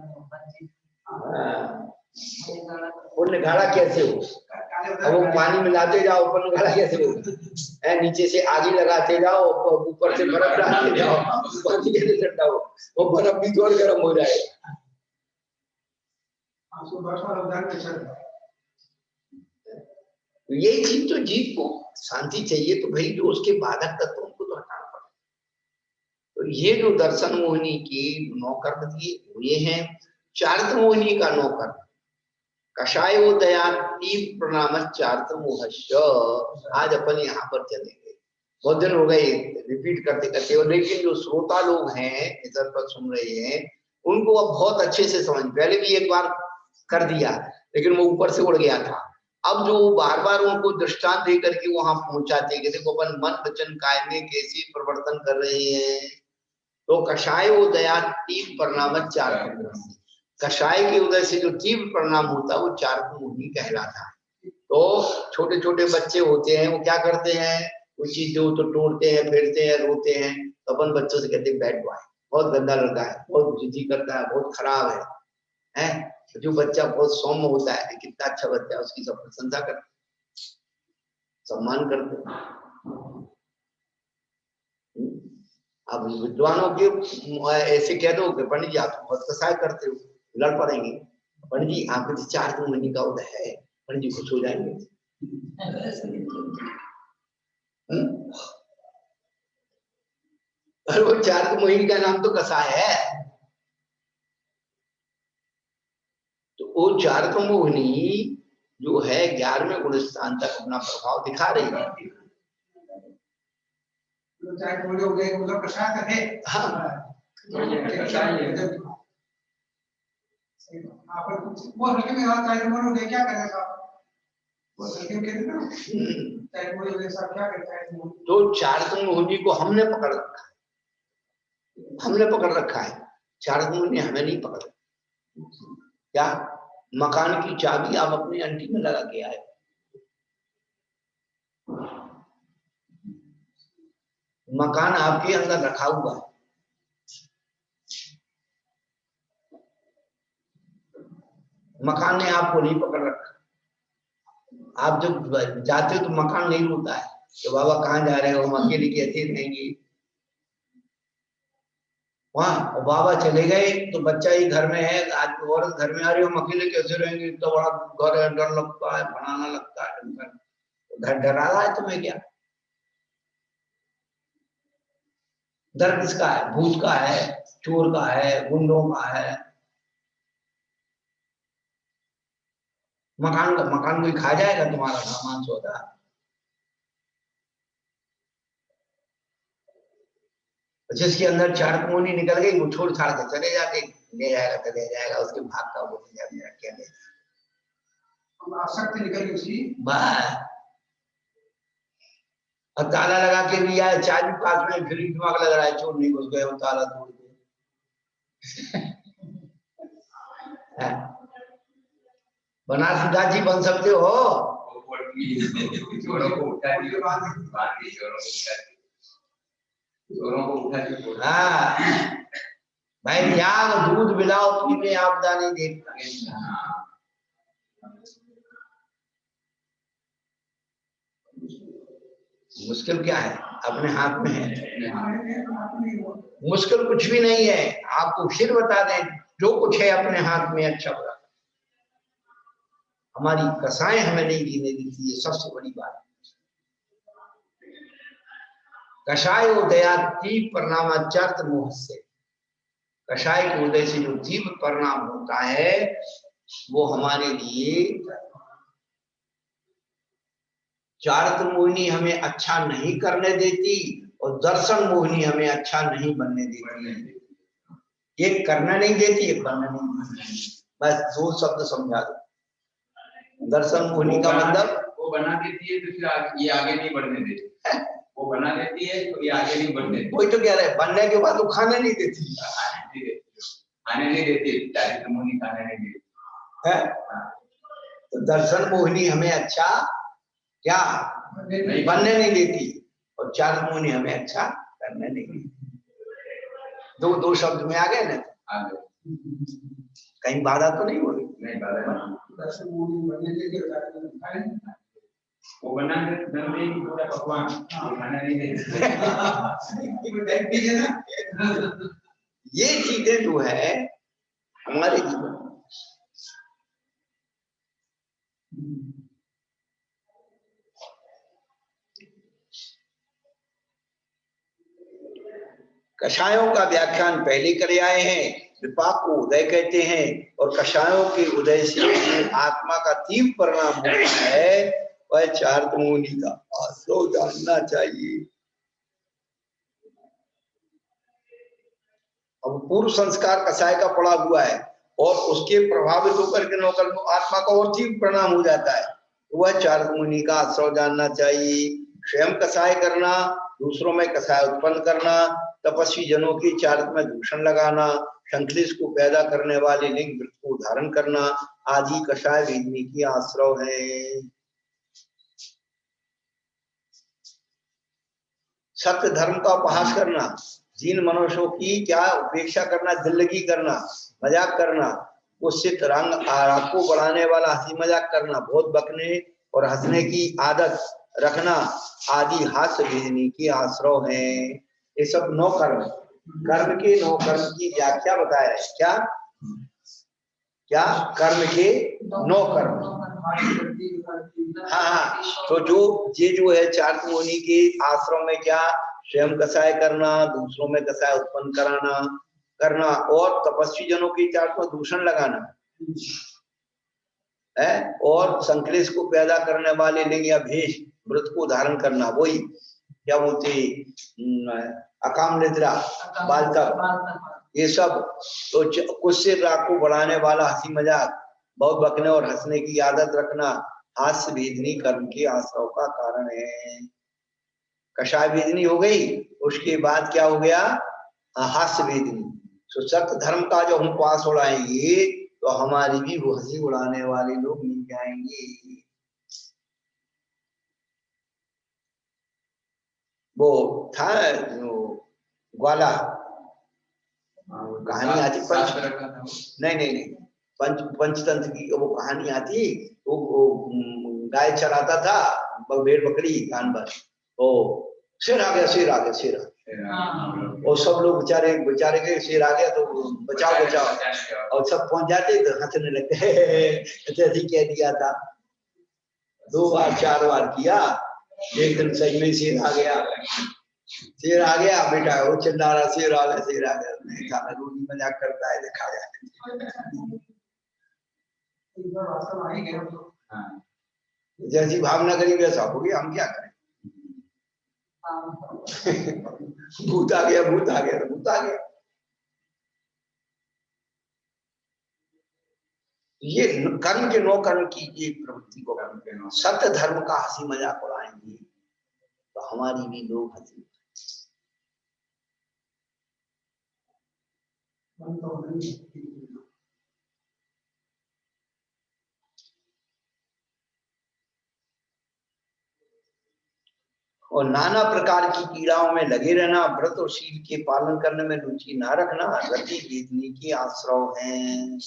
पुण्य गाढ़ा कैसे हो? अब वो पानी मिलाते जाओ, पुण्य गाढ़ा कैसे हो? नीचे से आगे लगाते जाओ, ऊपर से बर्फ डालते जाओ, पानी कैसे ठंडा हो? वो बर्फ भी थोड़ा गर्म हो जाएगा। यही चीज तो जीव को शांति चाहिए, तो भाई जो उसके बाधक तत्व उनको तो हटाना पड़ेगा। तो ये जो दर्शन मोहिनी की 9 कर्म दिए ये हैं। चारित्र मोहिनी का 9 कर्म, कषायो दया तीव्र प्रणाम चारित्र मोहस्य। आज अपन यहाँ पर चलेंगे, बहुत दिन हो गए रिपीट करते करते, और लेकिन जो श्रोता लोग हैं इधर पर सुन रहे हैं उनको अब बहुत अच्छे से समझ, पहले भी एक बार कर दिया लेकिन वो ऊपर से उड़ गया था। अब जो बार बार उनको दृष्टांत दे करके वहां पहुंचाते कि देखो अपन मन वचन काय में कैसे परिवर्तन कर रहे हैं। तो कषाय दया तीव्र परिणाम चारित्र, कषाय के उदय से जो तीव्र परिणाम होता है वो चारित्र मोहिनी कहलाता है। तो छोटे छोटे बच्चे होते हैं वो क्या करते हैं, वो चीज जो तो तोड़ते हैं, फेरते हैं, रोते हैं, तो अपन बच्चों से कहते हैं बैड बॉय, बहुत गंदा लड़का है, बहुत जिद्दी करता है, बहुत खराब है। जो बच्चा बहुत सौम्य होता है, कितना अच्छा बच्चा है, उसकी सब प्रशंसा करते, सम्मान करते। अब विद्वानों के ऐसे कह दो कि पंडित जी आप बहुत कसाय करते हो, लड़ पड़ेंगे। पंडित जी आपके तो चारित्र मोहिनी का उदय है, पंडित जी खुश हो जाएंगे। और वो चारित्र मोहिनी का नाम तो कसाय है। तो वो चारित्र मोहिनी जो है 11वें गुण स्थान तक अपना प्रभाव दिखा रही है। मतलब कषाय है। हाँ। वो हल्के में हाथ चाय मन हो क्या करेगा साहब, वो हल्के में कहते ना चाय मन हो साहब क्या करता है। तो चारित्र मोहिनी को हमने पकड़ रखा है, हमने पकड़ रखा है, चारित्र मोहिनी हमें नहीं पकड़ रखा। क्या मकान की चाबी आप अपनी अंटी में लगा के आए, मकान आपके अंदर रखा हुआ है, मकान ने आपको नहीं पकड़ रखा। आप जब जाते हो तो मकान नहीं रोता है तो बाबा कहाँ जा रहे हो, हम अकेले कैसे रहेंगे वहां। बाबा चले गए तो बच्चा ही घर में है, आज औरत घर में आ रही हो, हम अकेले कैसे रहेंगे, इतना बड़ा घर है, डर लगता है, बनाना लगता है, घर डरा रहा है तुम्हें क्या? डर किसका है? भूत का है, चोर का है, गुंडों का है। मकान कोई खा जाएगा तुम्हारा सामान सौदा? जिसके अंदर चारित्र मोहिनी निकल गई वो छोड़ छाड़ के चले जाते, ले जाएगा तो ले जाएगा, उसके भाग का वो क्या ले आसक्ति निकल गई उसी बस। और ताला लगा के भी आए, चाबी पास में, फिर दिमाग लग रहा है चोर नहीं घुस गए, वो ताला तोड़ के बनारसी दाजी बन सकते हो। चोरों को उठा दिए, चोरों को उठा दिए। हाँ भाई त्याग दूध मिलाओ पीने आपदा नहीं देखता। मुश्किल क्या है? अपने हाथ में है। मुश्किल कुछ भी नहीं है, आपको फिर बता दें जो कुछ है अपने हाथ में अच्छा बुरा। हमारी कसाएं हमें नहीं जीने देती, ये सबसे बड़ी बात। कषाय उदया तीव्र परिणाम चारित्र मोह से, कषाय के उदय से जो तीव्र परिणाम होता है वो हमारे लिए चारित्र मोहिनी हमें अच्छा नहीं करने देती और दर्शन मोहिनी हमें अच्छा नहीं बनने देती। ये करना नहीं देती, ये बनना नहीं देती। बस 2 शब्द समझा दो। दर्शन मोहिनी का मतलब वो बना देती है तो फिर ये आगे नहीं बढ़ने देती। वो बना देती है तो ये आगे नहीं बढ़ देती। वही तो कह रहे हैं, बनने के बाद वो खाने नहीं देती, खाने नहीं देती, चारित्र मुनि खाने नहीं देती है। तो दर्शन मोहिनी हमें अच्छा क्या बनने नहीं देती, और चारित्र मुनि हमें अच्छा करने नहीं देती। दो शब्द में आ गए ना, आ गए। कहीं बाधा तो नहीं हो रही? नहीं बाधा नहीं। दर्शन मोहिनी बनने के लिए वो बना देते हैं पूरा पकवान, खाना नहीं देते। ये चीजें जो है हमारे जीवन कषायों का व्याख्यान पहले करे आए हैं। विपाक को उदय कहते हैं, और कषायों के उदय से आत्मा का तीव्र परिणाम होता है, वह चारित्र मुनि का आश्रय जानना चाहिए। अब पूर्व संस्कार कषाय का पड़ा हुआ है, और उसके प्रभावित होकर के नौकर आत्मा का और तीव्र परिणाम हो जाता है, तो वह चारित्र मुनि का आश्रय जानना चाहिए। स्वयं कषाय करना, दूसरों में कषाय उत्पन्न करना, तपस्वी जनों की चारित्र में दूषण लगाना, संक्लेश को पैदा करने वाले लिंग वृत्त को धारण करना आदि कषाय भेदनी की आश्रय है। सत्य धर्म का उपहास करना, जिन मनुष्यों की क्या उपेक्षा करना, दिल्लगी करना, मजाक करना, उससे रंग राग को बढ़ाने वाला हंसी मजाक करना, बहुत बकने और हंसने की आदत रखना आदि हास्य भेदनी की आश्रय है। ये सब नौ कर्म, कर्म के नौ कर्म की व्याख्या बताया है। क्या क्या कर्म के नौ कर्म? हाँ, तो ये जो है चारित्र मुनि के आश्रम में क्या, स्वयं कषाय करना, दूसरों में कषाय उत्पन्न करना, और तपस्वी जनों की चारित्र में दूषण लगाना है, और संक्लेश को पैदा करने वाले लिंग या भेष व्रत को धारण करना, वही क्या बोलते अकाम निद्रा, बालतप, ये सब। तो कुछ से राग को बढ़ाने वाला हंसी मजाक, बहुत बकने और हंसने की आदत रखना हास्य भेदनी कर्म के आश्रय का कारण है। कषाय भेदनी हो गई, उसके बाद क्या हो गया, हास्य भेदनी। तो सत्य धर्म का जो हम पास उड़ाएंगे तो हमारी भी वो हंसी उड़ाने वाले लोग मिल जाएंगे। वो था ग्वाला कहानी आती, नहीं पंचतंत्र की वो कहानी आती। वो गाय चराता था, भेड़ बकरी कान पर, ओ शेर आ गया, और सब लोग बेचारे के शेर आ गया तो बचाओ, और सब पहुंच जाते तो हंसने लगते ऐसे कह दिया था। 2 बार 4 बार किया, एक दिन सही में शेर आ गया बेटा, वो चिल्ला रहा शेर आ गया। नहीं था, रोटी मजाक करता है, देखा जाए। जैसी भावना करी वैसा हो गया, हम क्या करें। भूत आ गया तो भूत आ गया। ये कर्म के 9 कर्म की एक प्रवृत्ति को सत्य धर्म का हंसी मजाक उड़ाएंगे तो हमारी भी लोग हंसी। और नाना प्रकार की पीड़ाओं में लगे रहना, व्रत और शील के पालन करने में रुचि ना रखना रति भेदनी के आश्रय हैं।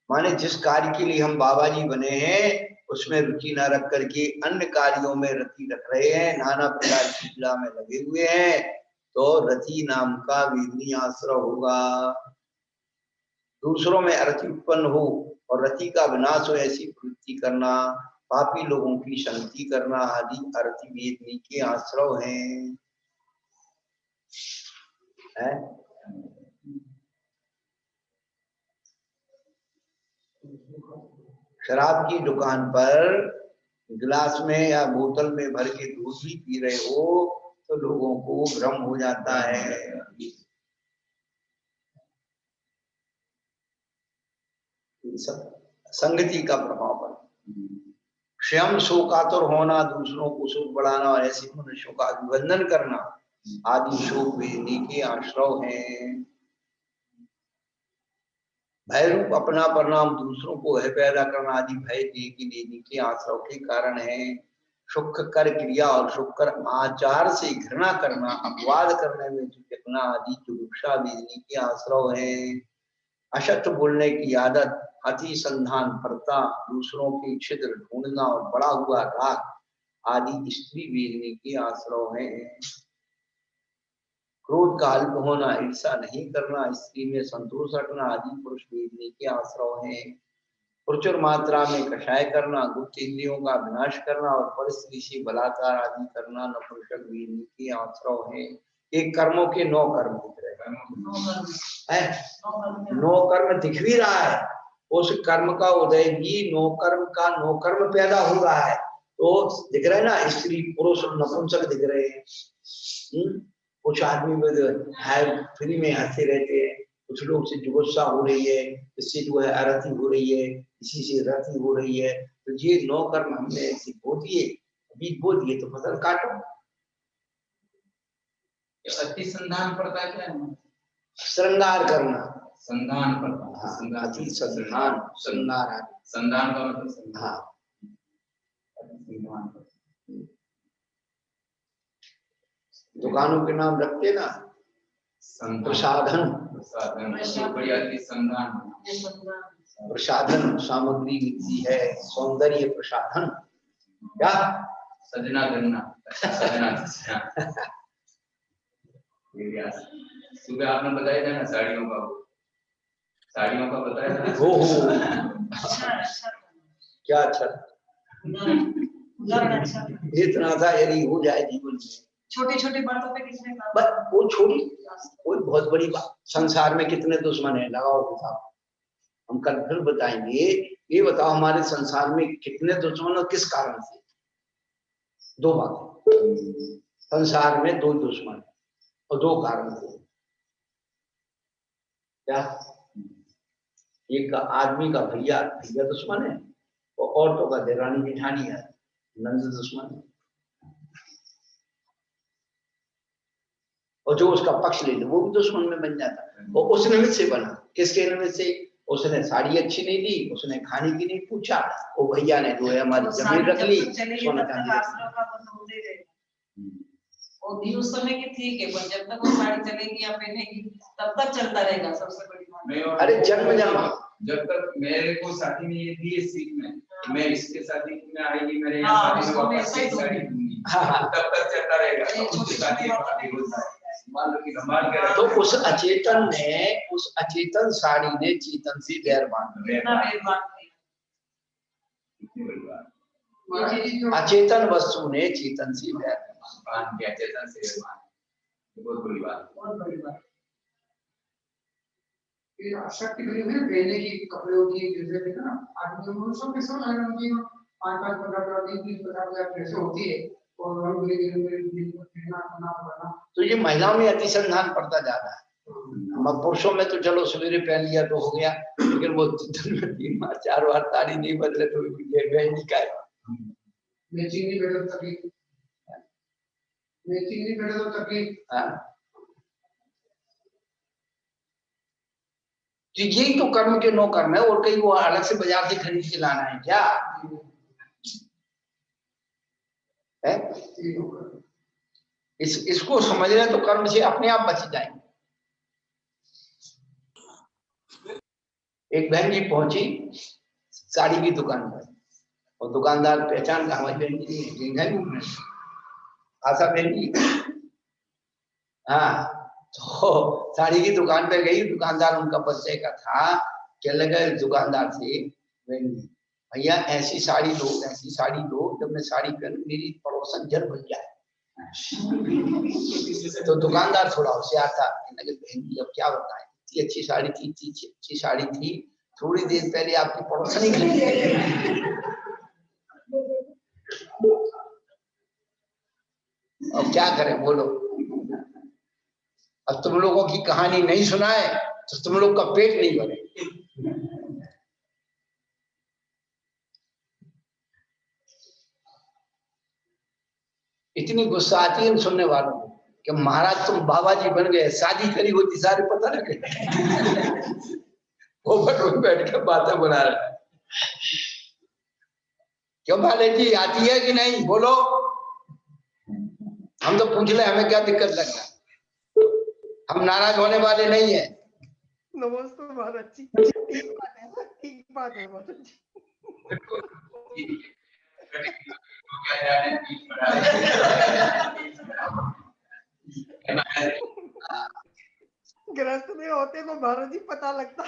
माने जिस कार्य के लिए हम बाबा जी बने हैं उसमें रुचि ना रख करके अन्य कार्यों में रति रख रहे हैं, नाना प्रकार की पीड़ा में लगे हुए हैं, तो रति नाम का वेदनी आश्रय होगा। दूसरों में अरति उत्पन्न हो और रति का विनाश हो ऐसी प्रवृत्ति करना, पापी लोगों की शांति करना आदि अरति वेदनी के आश्रय हैं। शराब की दुकान पर गिलास में या बोतल में भर के दूध भी पी रहे हो तो लोगों को भ्रम हो जाता है। सब संगति का प्रभाव है। स्वयं शोकातुर होना, दूसरों को सुख बढ़ाना और ऐसे मनुष्यों का अभिवंदन करना आदि शोक वेदनी के आश्रय हैं। भय रूप अपना परिणाम दूसरों को भय पैदा करना आदि भय देने के आश्रय के कारण है। सुख कर क्रिया और सुख कर आचार से घृणा करना, अपवाद करने में झुकना आदि जुगुप्सा वेदनी के आश्रय है। असत्य बोलने की आदत, अति संधान परता, दूसरों की छिद्र ढूंढना और बड़ा हुआ राग आदि स्त्री वेदनी के आश्रय है। क्रोध का अल्प होना, ईर्षा नहीं करना, स्त्री में संतोष रखना आदि पुरुष वेदनी के आश्रय है। प्रचुर मात्रा में कषाय करना, गुप्त इंद्रियों का विनाश करना और परिस्थिति से बलात्कार आदि करना नपुंसक वेदनी के आश्रय है। एक कर्मों के 9 कर्म दिख रहे हैं, 9 कर्म दिख भी रहा है। उस कर्म का उदय भी 9 कर्म का 9 कर्म पैदा हो रहा है। तो दिख रहा है ना, स्त्री पुरुष नपुंसक दिख रहे हैं। कुछ आदमी फ्री में हंसते रहते हैं, कुछ लोग से जुगुप्सा हो रही है, इससे जो है अरति हो रही है, इसी से रति हो रही है। तो ये 9 कर्म हमने ऐसे बो दिए, बीज बो दिए, तो फसल काटो। अति संधान पड़ता क्या है? श्रृंगार करना, संधान पड़ता। हाँ, अति संधान, श्रृंगार, संधान का मतलब हाँ, दुकानों के नाम रखते ना, प्रसाधन, प्रसाधन सामग्री मिलती है, सौंदर्य प्रसाधन, क्या सजना करना, सजना सुबह आपने बताया था ना साड़ियों का बताया था। हो क्या अच्छा, इतना था यदि हो जाए जीवन में। छोटे छोटे बातों पे किसने वो छोटी कोई बहुत बड़ी बात। संसार में कितने दुश्मन है, लगाओ हिसाब, हम कल फिर बताएंगे। ये बताओ हमारे संसार में कितने दुश्मन और किस कारण से? 2 बातें, संसार में 2 दुश्मन और 2 कारण से। क्या? एक आदमी का भैया दुश्मन है और औरतों का देरानी जेठानी है, नंद दुश्मन है। और जो उसका पक्ष ले लो वो भी दुश्मन में बन जाता है। और उस निमित्त से बना, किसके निमित्त से? उसने साड़ी अच्छी नहीं दी, उसने खाने की नहीं पूछा, वो भैया ने जो है हमारी जमीन रख ली, सोना चांदी। वो भी उस समय की ठीक है, पर जब तक वो साड़ी चलेगी या पहनेगी तब तक चलता रहेगा। सबसे बड़ी बात, अरे जन्म जब तक मेरे को शादी में ये दी सीख में, मैं इसके शादी में आएगी, मेरे यहाँ शादी में वापस से साड़ी दूंगी, तब तक चलता रहेगा। तो उस अचेतन साड़ी ने चेतन से बैर बांध, अचेतन वस्तु ने चेतन से बैर बांध दिया, चेतन से बहुत बड़ी बात। ये आसक्ति बनी हुई पहले की कपड़ों की, जैसे देखा ना आदमी मनुष्यों के सब अलग होती है, 5-5 15 20 50 पैसे होती है और रंग बिरंगे पहनना। तो ये महिलाओं में अतिसंधान पड़ता जाता है। पुरुषों में तो चलो सवेरे पहन लिया तो हो गया, लेकिन वो 3 बार 4 बार तारी नहीं बदले तो ये नहीं का मैचिंग नहीं बैठे तो तकलीफ। तो यही तो कर्म के 9 कर्म है, और कहीं वो अलग से बाजार से खरीद के लाना है क्या है? इसको समझ रहे तो कर्म से अपने आप बच जाएंगे। एक बहन जी पहुंची साड़ी की दुकान पर, और दुकानदार पहचान का हमारी बहन जी आशा बहन जी, हाँ, तो साड़ी की दुकान पे गई, दुकानदार उनका परिचय का था। क्या लगा दुकानदार से, भैया ऐसी साड़ी लो, जब मैं साड़ी पहनूं मेरी पड़ोसन जल बन जाए। तो दुकानदार थोड़ा होशियार था, बहन जी अब क्या बताएं, इतनी अच्छी साड़ी थी, थोड़ी देर पहले आपकी पड़ोसन ही खरीद गई। अब क्या करें बोलो? अब तुम लोगों की कहानी नहीं सुनाए तो तुम लोग का पेट नहीं भरे। इतनी गुस्सा आती है सुनने वालों को कि महाराज तुम बाबा जी बन गए, शादी करी होती सारे पता लगे। वो बैठ के बातें बना रहे। क्यों भाले जी आती है कि नहीं बोलो, हम तो पूछ ले हमें क्या दिक्कत लग रहा है, हम नाराज होने वाले नहीं है। नमस्ते महाराज जी, ठीक बात है, ठीक बात है महाराज जी। गृहस्थ में होते तो महाराज जी पता लगता।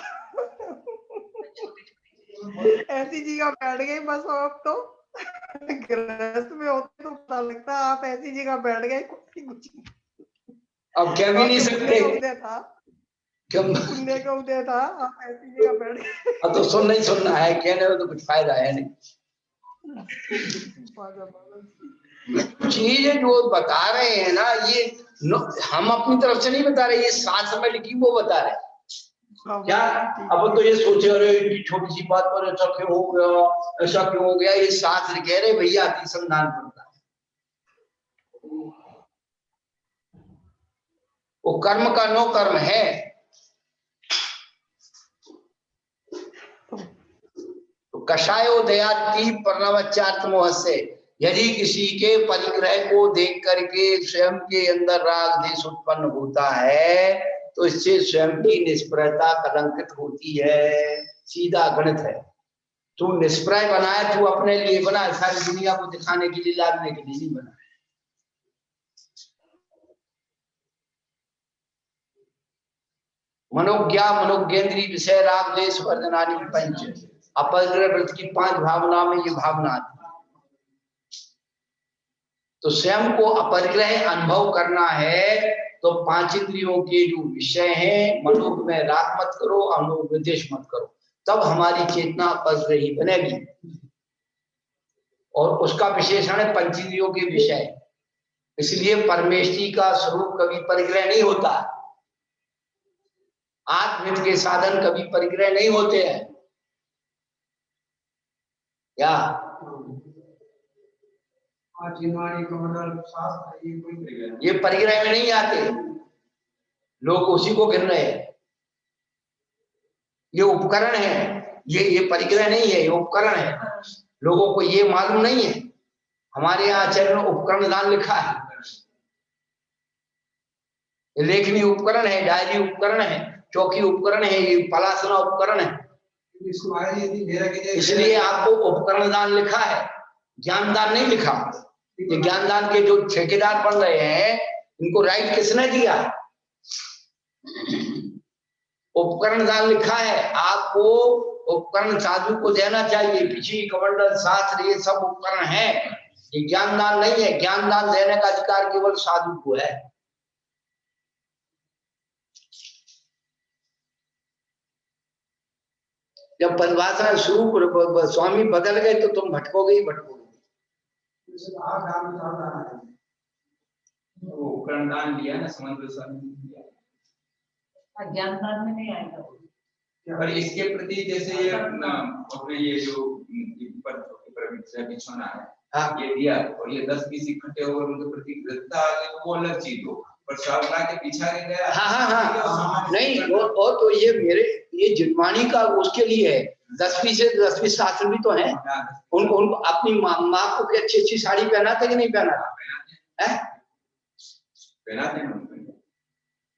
ऐसी जगह बैठ गए बस आप तो, गृहस्थ में होते तो पता लगता, आप ऐसी जगह बैठ गए कुछ अब कह भी नहीं सकते था, पुण्य का उदय था, आप ऐसी जगह बैठ गए। अब तो सुनना ही सुनना है, कहने में तो कुछ फायदा है नहीं। चीजें जो बता रहे हैं ना, ये हम अपनी तरफ से नहीं बता रहे, ये शास्त्र में लिखी वो बता रहे हैं। क्या अब तो ये सोचे अरे छोटी सी बात पर ऐसा क्यों हो गया, ऐसा क्यों हो गया, ये शास्त्र कह रहे भैया अनुसंधान करता है। वो कर्म का नो कर्म है। तो कषायो दयाति प्रणवचार्थ मोह से, यदि किसी के परिग्रह को देख करके स्वयं के अंदर राग द्वेष उत्पन्न होता है तो इससे स्वयं की निष्प्रयता कलंकित होती है। सीधा गणित है। तू निष्प्रय बना है, तू अपने लिए बना है, सारी दुनिया को दिखाने के लिए, लादने के लिए नहीं बना है। मनोज्ञा मनोज्ञेन्द्रीय विषय राग द्वेष वर्जनानि पंच, अपरिग्रह वृत्ति की 5 भावना में ये भावना आती। तो स्वयं को अपरिग्रह अनुभव करना है तो 5 इंद्रियों के जो विषय हैं, मनोग में राग मत करो, अनोग में द्वेष मत करो, तब हमारी चेतना अपरिग्रही बनेगी। और उसका विशेषण है 5 इंद्रियों के विषय। इसलिए परमेष्टि का स्वरूप कभी परिग्रह नहीं होता, आत्महित के साधन कभी परिग्रह नहीं होते हैं। क्या ये परिग्रह में नहीं आते, लोग उसी को गिन रहे हैं। ये उपकरण है, ये परिग्रह नहीं है, ये उपकरण है। लोगों को ये मालूम नहीं है। हमारे यहाँ आचार्य में उपकरण दान लिखा है। लेखनी उपकरण है, डायरी उपकरण है, चौकी उपकरण है, ये पलासना उपकरण है। इसलिए आपको उपकरण दान लिखा है, ज्ञान दान नहीं लिखा। ये ज्ञान दान के जो ठेकेदार बन रहे हैं, इनको राइट किसने दिया? उपकरण दान लिखा है। आपको उपकरण साधु को देना चाहिए। पिछी कमंडल शास्त्र ये सब उपकरण है, ये ज्ञान दान नहीं है। ज्ञान दान देने का अधिकार केवल साधु को है। जब परिभाषा स्वरूप स्वामी बदल गए तो तुम भटकोगे ही भटकोगे। वो उपकरण दान लिया ना, समुद्र स्वामी ज्ञान दान में नहीं आएगा। और इसके प्रति जैसे ये अपने ये जो बिछोना है, ये दिया और ये 10-20 इकट्ठे हो गए, उनके प्रति कृतज्ञता आ गई तो वो अलग चीज हो। पर सावला के पीछा के गया। हाँ नहीं, और तो ये मेरे ये जिनवाणी का उसके लिए है। 10वीं से 10वीं शास्त्र भी तो है। उनको अपनी माँ को अच्छी साड़ी पहनाते कि नहीं पहनाते हैं?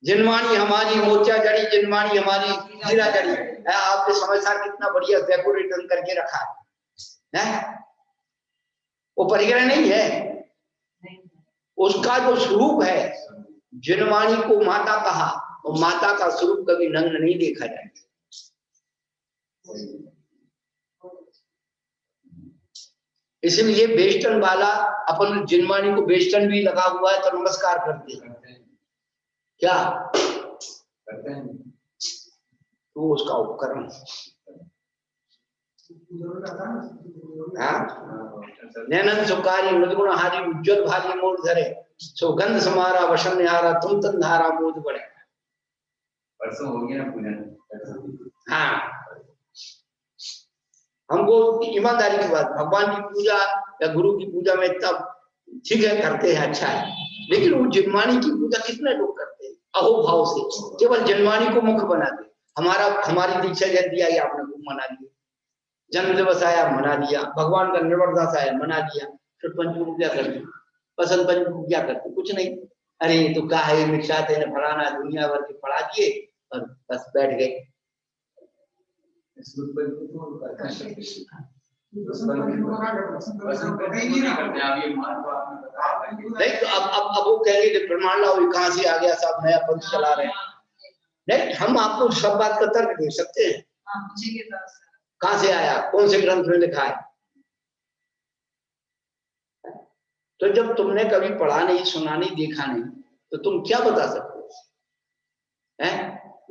जिनवाणी हमारी मोर्चा जड़ी, जिनवाणी हमारी जीरा जड़ी है। आपने समझदार कितना बढ़िया डेकोरेशन करके रखा है। वो परिग्रह नहीं है, उसका जो स्वरूप है। जिनवाणी को माता कहा, और माता का स्वरूप कभी नग्न नहीं देखा जाए। इसलिए वेस्टर्न वाला अपन जिनवाणी को वेस्टर्न भी लगा हुआ है तो नमस्कार करते हैं। क्या करते हैं? तो उसका उपकरण नैनन सुकारी मृदगुणहारी उज्जवल भारी मोर धरे, सुगंध समारा वशन निहारा, तुम तन धारा मोद बढ़े। परसों हो गया ना पूजन। हाँ, हमको ईमानदारी की बात, भगवान की पूजा या गुरु की पूजा में इतना ठीक है करते हैं, अच्छा है, लेकिन वो जन्मानी की पूजा कितने लोग करते हैं अहोभाव से, केवल जन्मानी को मुख्य बना दे। हमारी दीक्षा जयंती आई आपने खूब मना लिया, जन्म दिवस आया मना लिया, भगवान का निर्वाणदास आया मना लिया, फिर पंचमी को क्या करते, बसंत पंचमी को क्या करते, कुछ नहीं, अरे तो क्या है मिर्चाते ने फलाना दुनिया भर के पढ़ा दिए और बस बैठ गए। नहीं तो अब वो कहेंगे कि प्रमाण लाओ कहाँ से आ गया, साहब नया पंथ चला रहे हैं। नहीं, हम आपको सब बात का तर्क दे सकते हैं, कहाँ से आया, कौन से ग्रंथ में लिखा है। तो जब तुमने कभी पढ़ा नहीं, सुना नहीं, देखा नहीं, तो तुम क्या बता सकते हो?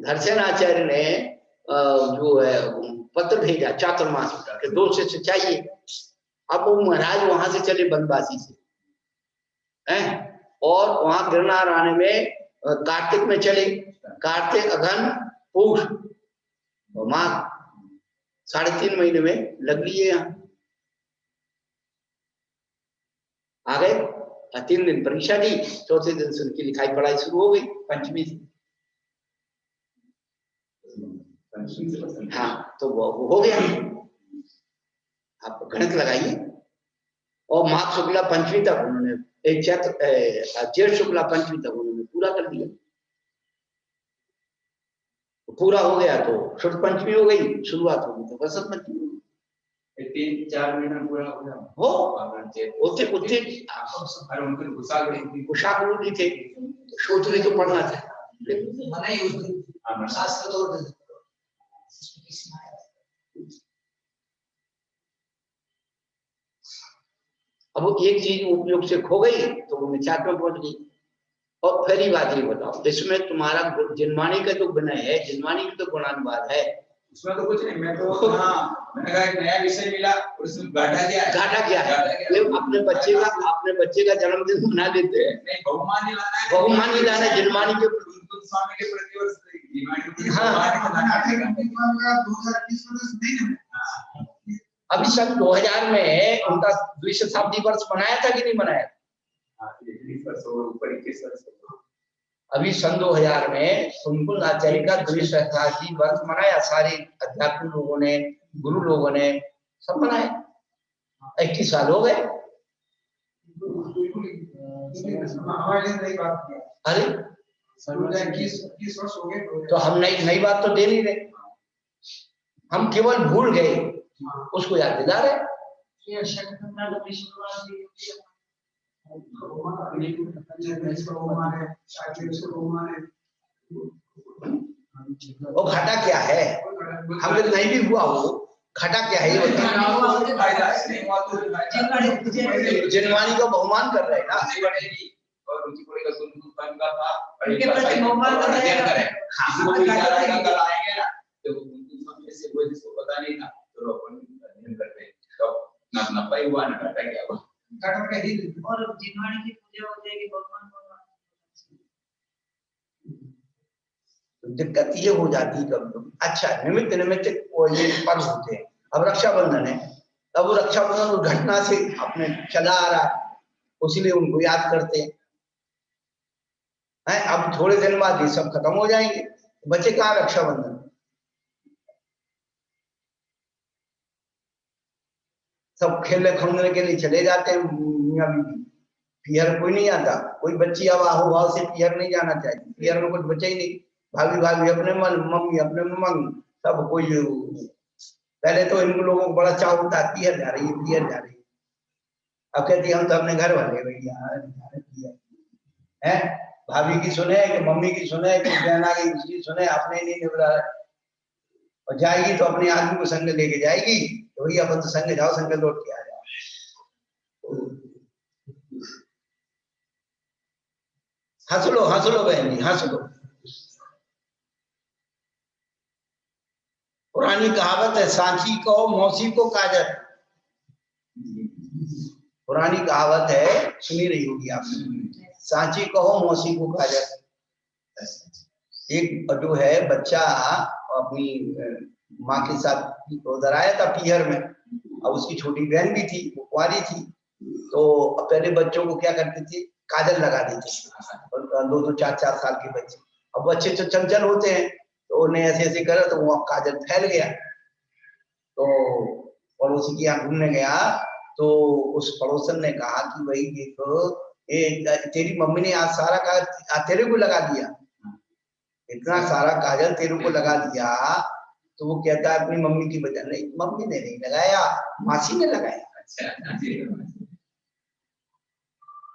धर्षण आचार्य ने जो है पत्र भेजा चातुर्मास के 2 शिष्य चाहिए। अब वो महाराज वहां से चले बनवासी से, और वहां गिरनार आने में कार्तिक में चले, कार्तिक अघन पूष माघ 3.5 महीने में लग लिए यहाँ आ गए। 3 दिन परीक्षा दी, चौथे दिन से उनकी लिखाई पढ़ाई शुरू हो गई पंचमी से। हाँ तो वो हो गया, आप गणित लगाइए। और माघ शुक्ला पंचमी तक उन्होंने जेठ शुक्ला पंचमी तक उन्होंने पूरा कर दिया। पूरा हो गया तो शुद्ध पंचमी हो गई, शुरुआत होगी तो बसंत पंचमी हो गई। 3-4 महीना पूरा हो गया हो होते कुशाग्र थे, सोच रहे तो पढ़ना था। अब एक चीज उपयोग से खो गई तो वो मिथ्यात्व में पहुंच गई। और पहली बात ये बताओ, इसमें तुम्हारा जन्मानी का जो विनय है, जन्मानी की तो गुणानुवाद है, उसमें तो कुछ नहीं। मैं तो मैंने कहा एक नया विषय मिला, उसमें घाटा क्या है? अपने बच्चे का जन्मदिन मना देते हैं। नहीं, बहुमानी लाना है, बहुमानी लाना है जन्मानी के स्वामी के प्रति। अभी सन 2000 में उनका द्विशताब्दी वर्ष मनाया था कि नहीं मनाया? अभी सन 2000 में सुनकुल आचार्य का द्विशताब्दी वर्ष मनाया, सारे अध्यात्म लोगों ने, गुरु लोगों ने सब मनाए। 21 साल हो गए। अरे 21 वर्ष हो गए तो हम नई बात तो दे नहीं रहे, हम केवल भूल गए, उसको याद दिला रहे। वो घाटा क्या है? हमें नहीं भी हुआ वो घाटा क्या है? जन्मानी का बहुमान कर रहे हैं ना, और रुचि पड़ेगा सुन का था उनके प्रति बहुमान कर रहे हैं। इसको भी याद आएगा, कल आएंगे ना तो उनको से कोई जिसको पता नहीं था तो अपन अध्ययन करते हैं, तो ना पाई हुआ ना घाटा क्या हुआ। घाटा का ही और जिनवाणी की पूजा हो जाएगी, भगवान दिक्कत ये हो जाती है कभी। अच्छा, निमित्त ये पर्व होते हैं। अब रक्षाबंधन है, अब वो रक्षाबंधन उस घटना से अपने चला आ रहा है, उसलिए उनको याद करते हैं। अब थोड़े दिन बाद ये सब खत्म हो जाएंगे, बचे कहाँ रक्षाबंधन? सब खेलने खोलने के लिए चले जाते हैं मियां बीवी, पियर कोई नहीं आता। कोई बच्ची अब आहो से पियर नहीं जाना चाहिए, पियर में कुछ बचा ही नहीं। भाभी अपने मन, मम्मी अपने मन, सब कोई। पहले तो इन लोगों को बड़ा चाव होता है, पियर जा रही है, पियर जा रही है। अब कहती हम तो अपने घर वाले भैया है, भाभी की सुने कि मम्मी की सुने कि बहना की उसकी सुने, अपने नहीं निभरा। और जाएगी तो अपने आदमी को संग लेके जाएगी, तो भैया अपन तो संग जाओ, संग लौट के आ जाओ। हंस लो बहन जी, हंस लो। पुरानी कहावत है, सांची को मौसी को काजर। पुरानी कहावत है, सुनी रही होगी आपने, सांची कहो मौसी को काजर। एक जो है बच्चा अपनी माँ के साथ उधर आया था पियर में, अब उसकी छोटी बहन भी थी, वो कुंवारी थी, तो पहले बच्चों को क्या करते थे, काजल लगा देते थे, 2-4 साल के बच्चे। अब बच्चे तो चंचल होते हैं, तो उन्हें ऐसे ऐसे करा तो वो काजल फैल गया। तो पड़ोसी के यहाँ घूमने गया तो उस पड़ोसन ने कहा कि भाई देखो, तेरी मम्मी ने आज सारा काजल तेरे को लगा दिया, इतना सारा काजल तेरे को लगा दिया। तो वो कहता है अपनी मम्मी की वजह नहीं, मम्मी ने नहीं लगाया, मासी ने लगाया।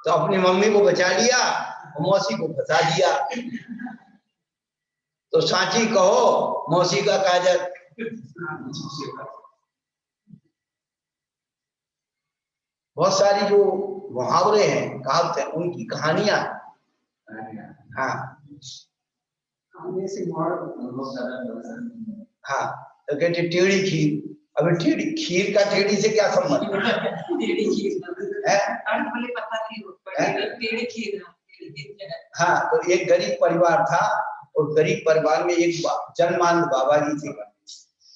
तो अपनी मम्मी को बचा लिया और मौसी को फंसा दिया। तो सांची कहो मौसी का काजल। बहुत सारी जो मुहावरे हैं, कहावतें, उनकी कहानियां, हाँ हाँ, तो कहते टेढ़ी खीर। अभी टेढ़ी खीर का टेढ़ी से क्या संबंध है? हाँ, तो एक गरीब परिवार था और गरीब परिवार में एक जनमानस बाबा जी थे।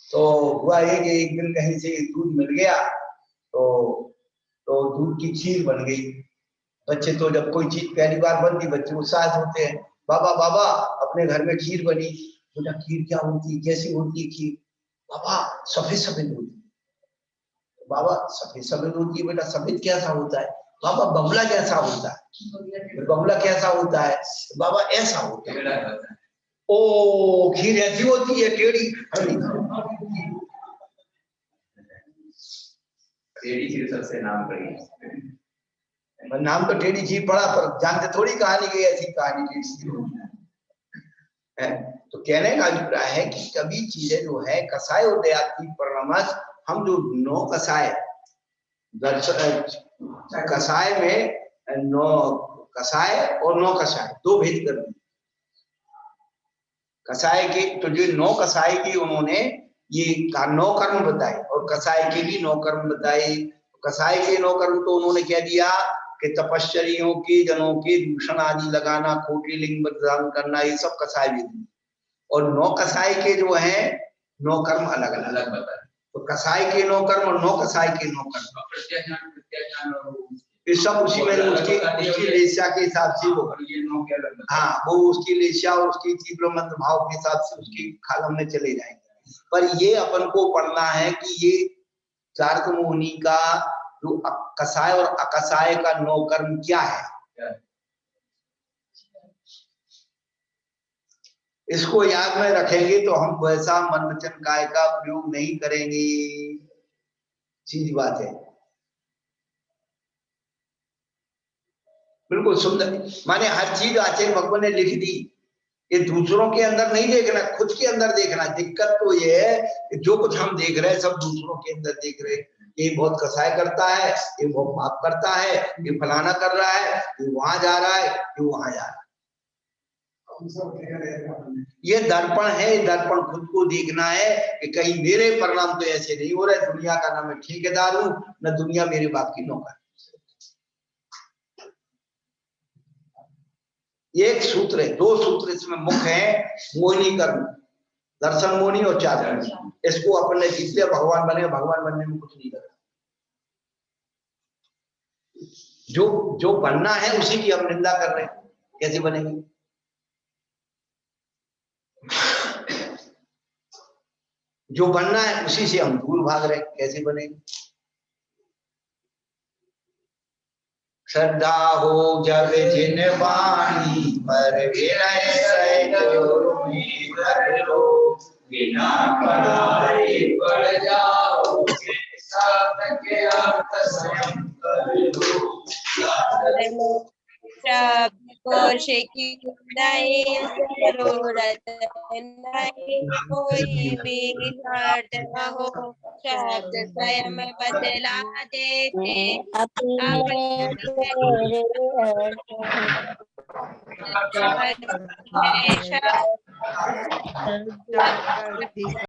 तो हुआ एक दिन कहीं से दूध मिल गया, तो दूध की खीर बन गई। बच्चे तो जब कोई चीज पहली बार बनती, बच्चे उत्साहित होते हैं, बाबा बाबा अपने घर में खीर बनी। बेटा खीर क्या होती है, कैसी होती है खीर? बाबा सफेद सफेद होती है। बाबा सफेद सफेद होती है, बेटा सफेद कैसा होता है? बाबा बगुला जैसा होता है। बगुला कैसा होता है? बाबा ऐसा होता है। ओ खीर ऐसी होती है टेढ़ी? टेढ़ी खीर सबसे नाम पड़ी, नाम तो टेढ़ी खीर पड़ा, पर जानते थोड़ी कहानी की ऐसी कहानी है। तो कहने का अभिप्राय है कि कभी चीजें जो है कसाय उदयाती परिणामस, हम जो 9 कसाय कसाय में 9 कसाय और 9 कसाय 2 भेद कर दिए। कसाय के तो जो 9 कसाय की उन्होंने ये 9 कर्म बताए और कसाय के भी 9 कर्म बताए। कसाय के 9 कर्म तो उन्होंने कह दिया कि तपश्चर्यों के जनों के दूषण आदि लगाना, खोटी लिंग बदनाम करना, ये सब कसाय विधि। और 9 कसाय के जो है 9 कर्म अलग अलग बताए। तो कसाय के 9 कर्म और 9 कसाय के 9 कर्म, ये सब उसी में उसकी लेस्या के हिसाब से वो, हाँ वो उसकी लेस्या और उसकी तीव्र मंद भाव के हिसाब से उसकी खालम में चले जाएंगे। पर ये अपन को पढ़ना है कि ये चार्क मुनि का जो कसाय और अकसाय का 9 कर्म क्या है, इसको याद में रखेंगे तो हम वैसा मन वचन काय का प्रयोग नहीं करेंगे। चीज बात है, बिल्कुल सुंदर। माने हर चीज आचार्य भगवान ने लिख दी, ये दूसरों के अंदर नहीं देखना, खुद के अंदर देखना। दिक्कत तो ये है कि जो कुछ हम देख रहे हैं सब दूसरों के अंदर देख रहे हैं। ये बहुत कसाय करता है, ये बहुत पाप करता है, ये फलाना कर रहा है, ये वहां जा रहा है, ये वहां जा रहा है। ये दर्पण है, दर्पण खुद को देखना है कि कहीं मेरे परिणाम तो ऐसे नहीं हो रहे। दुनिया का ना मैं ठेकेदार हूं, न दुनिया मेरे बाप की नौकर। एक सूत्र है, 2 सूत्र इसमें मुख्य है, मोहिनी कर्म, दर्शन मोहिनी और चार मोहिनी। इसको अपन ने जिससे भगवान बने, भगवान बनने में कुछ नहीं करना। जो बनना है उसी की हम निंदा कर रहे हैं, कैसे बनेंगे? जो बनना है उसी से हम दूर भाग रहे, कैसे बनेंगे? श्रद्धा हो जब जिन वाणी पर विनय सहित करो, बिना पढ़ाए पढ़ जाओ, के अर्थ स्वयं कर लो। कोश की नहीं जरूरत नहीं, कोई भी अर्थ न हो, शब्द स्वयं बदला देते अपने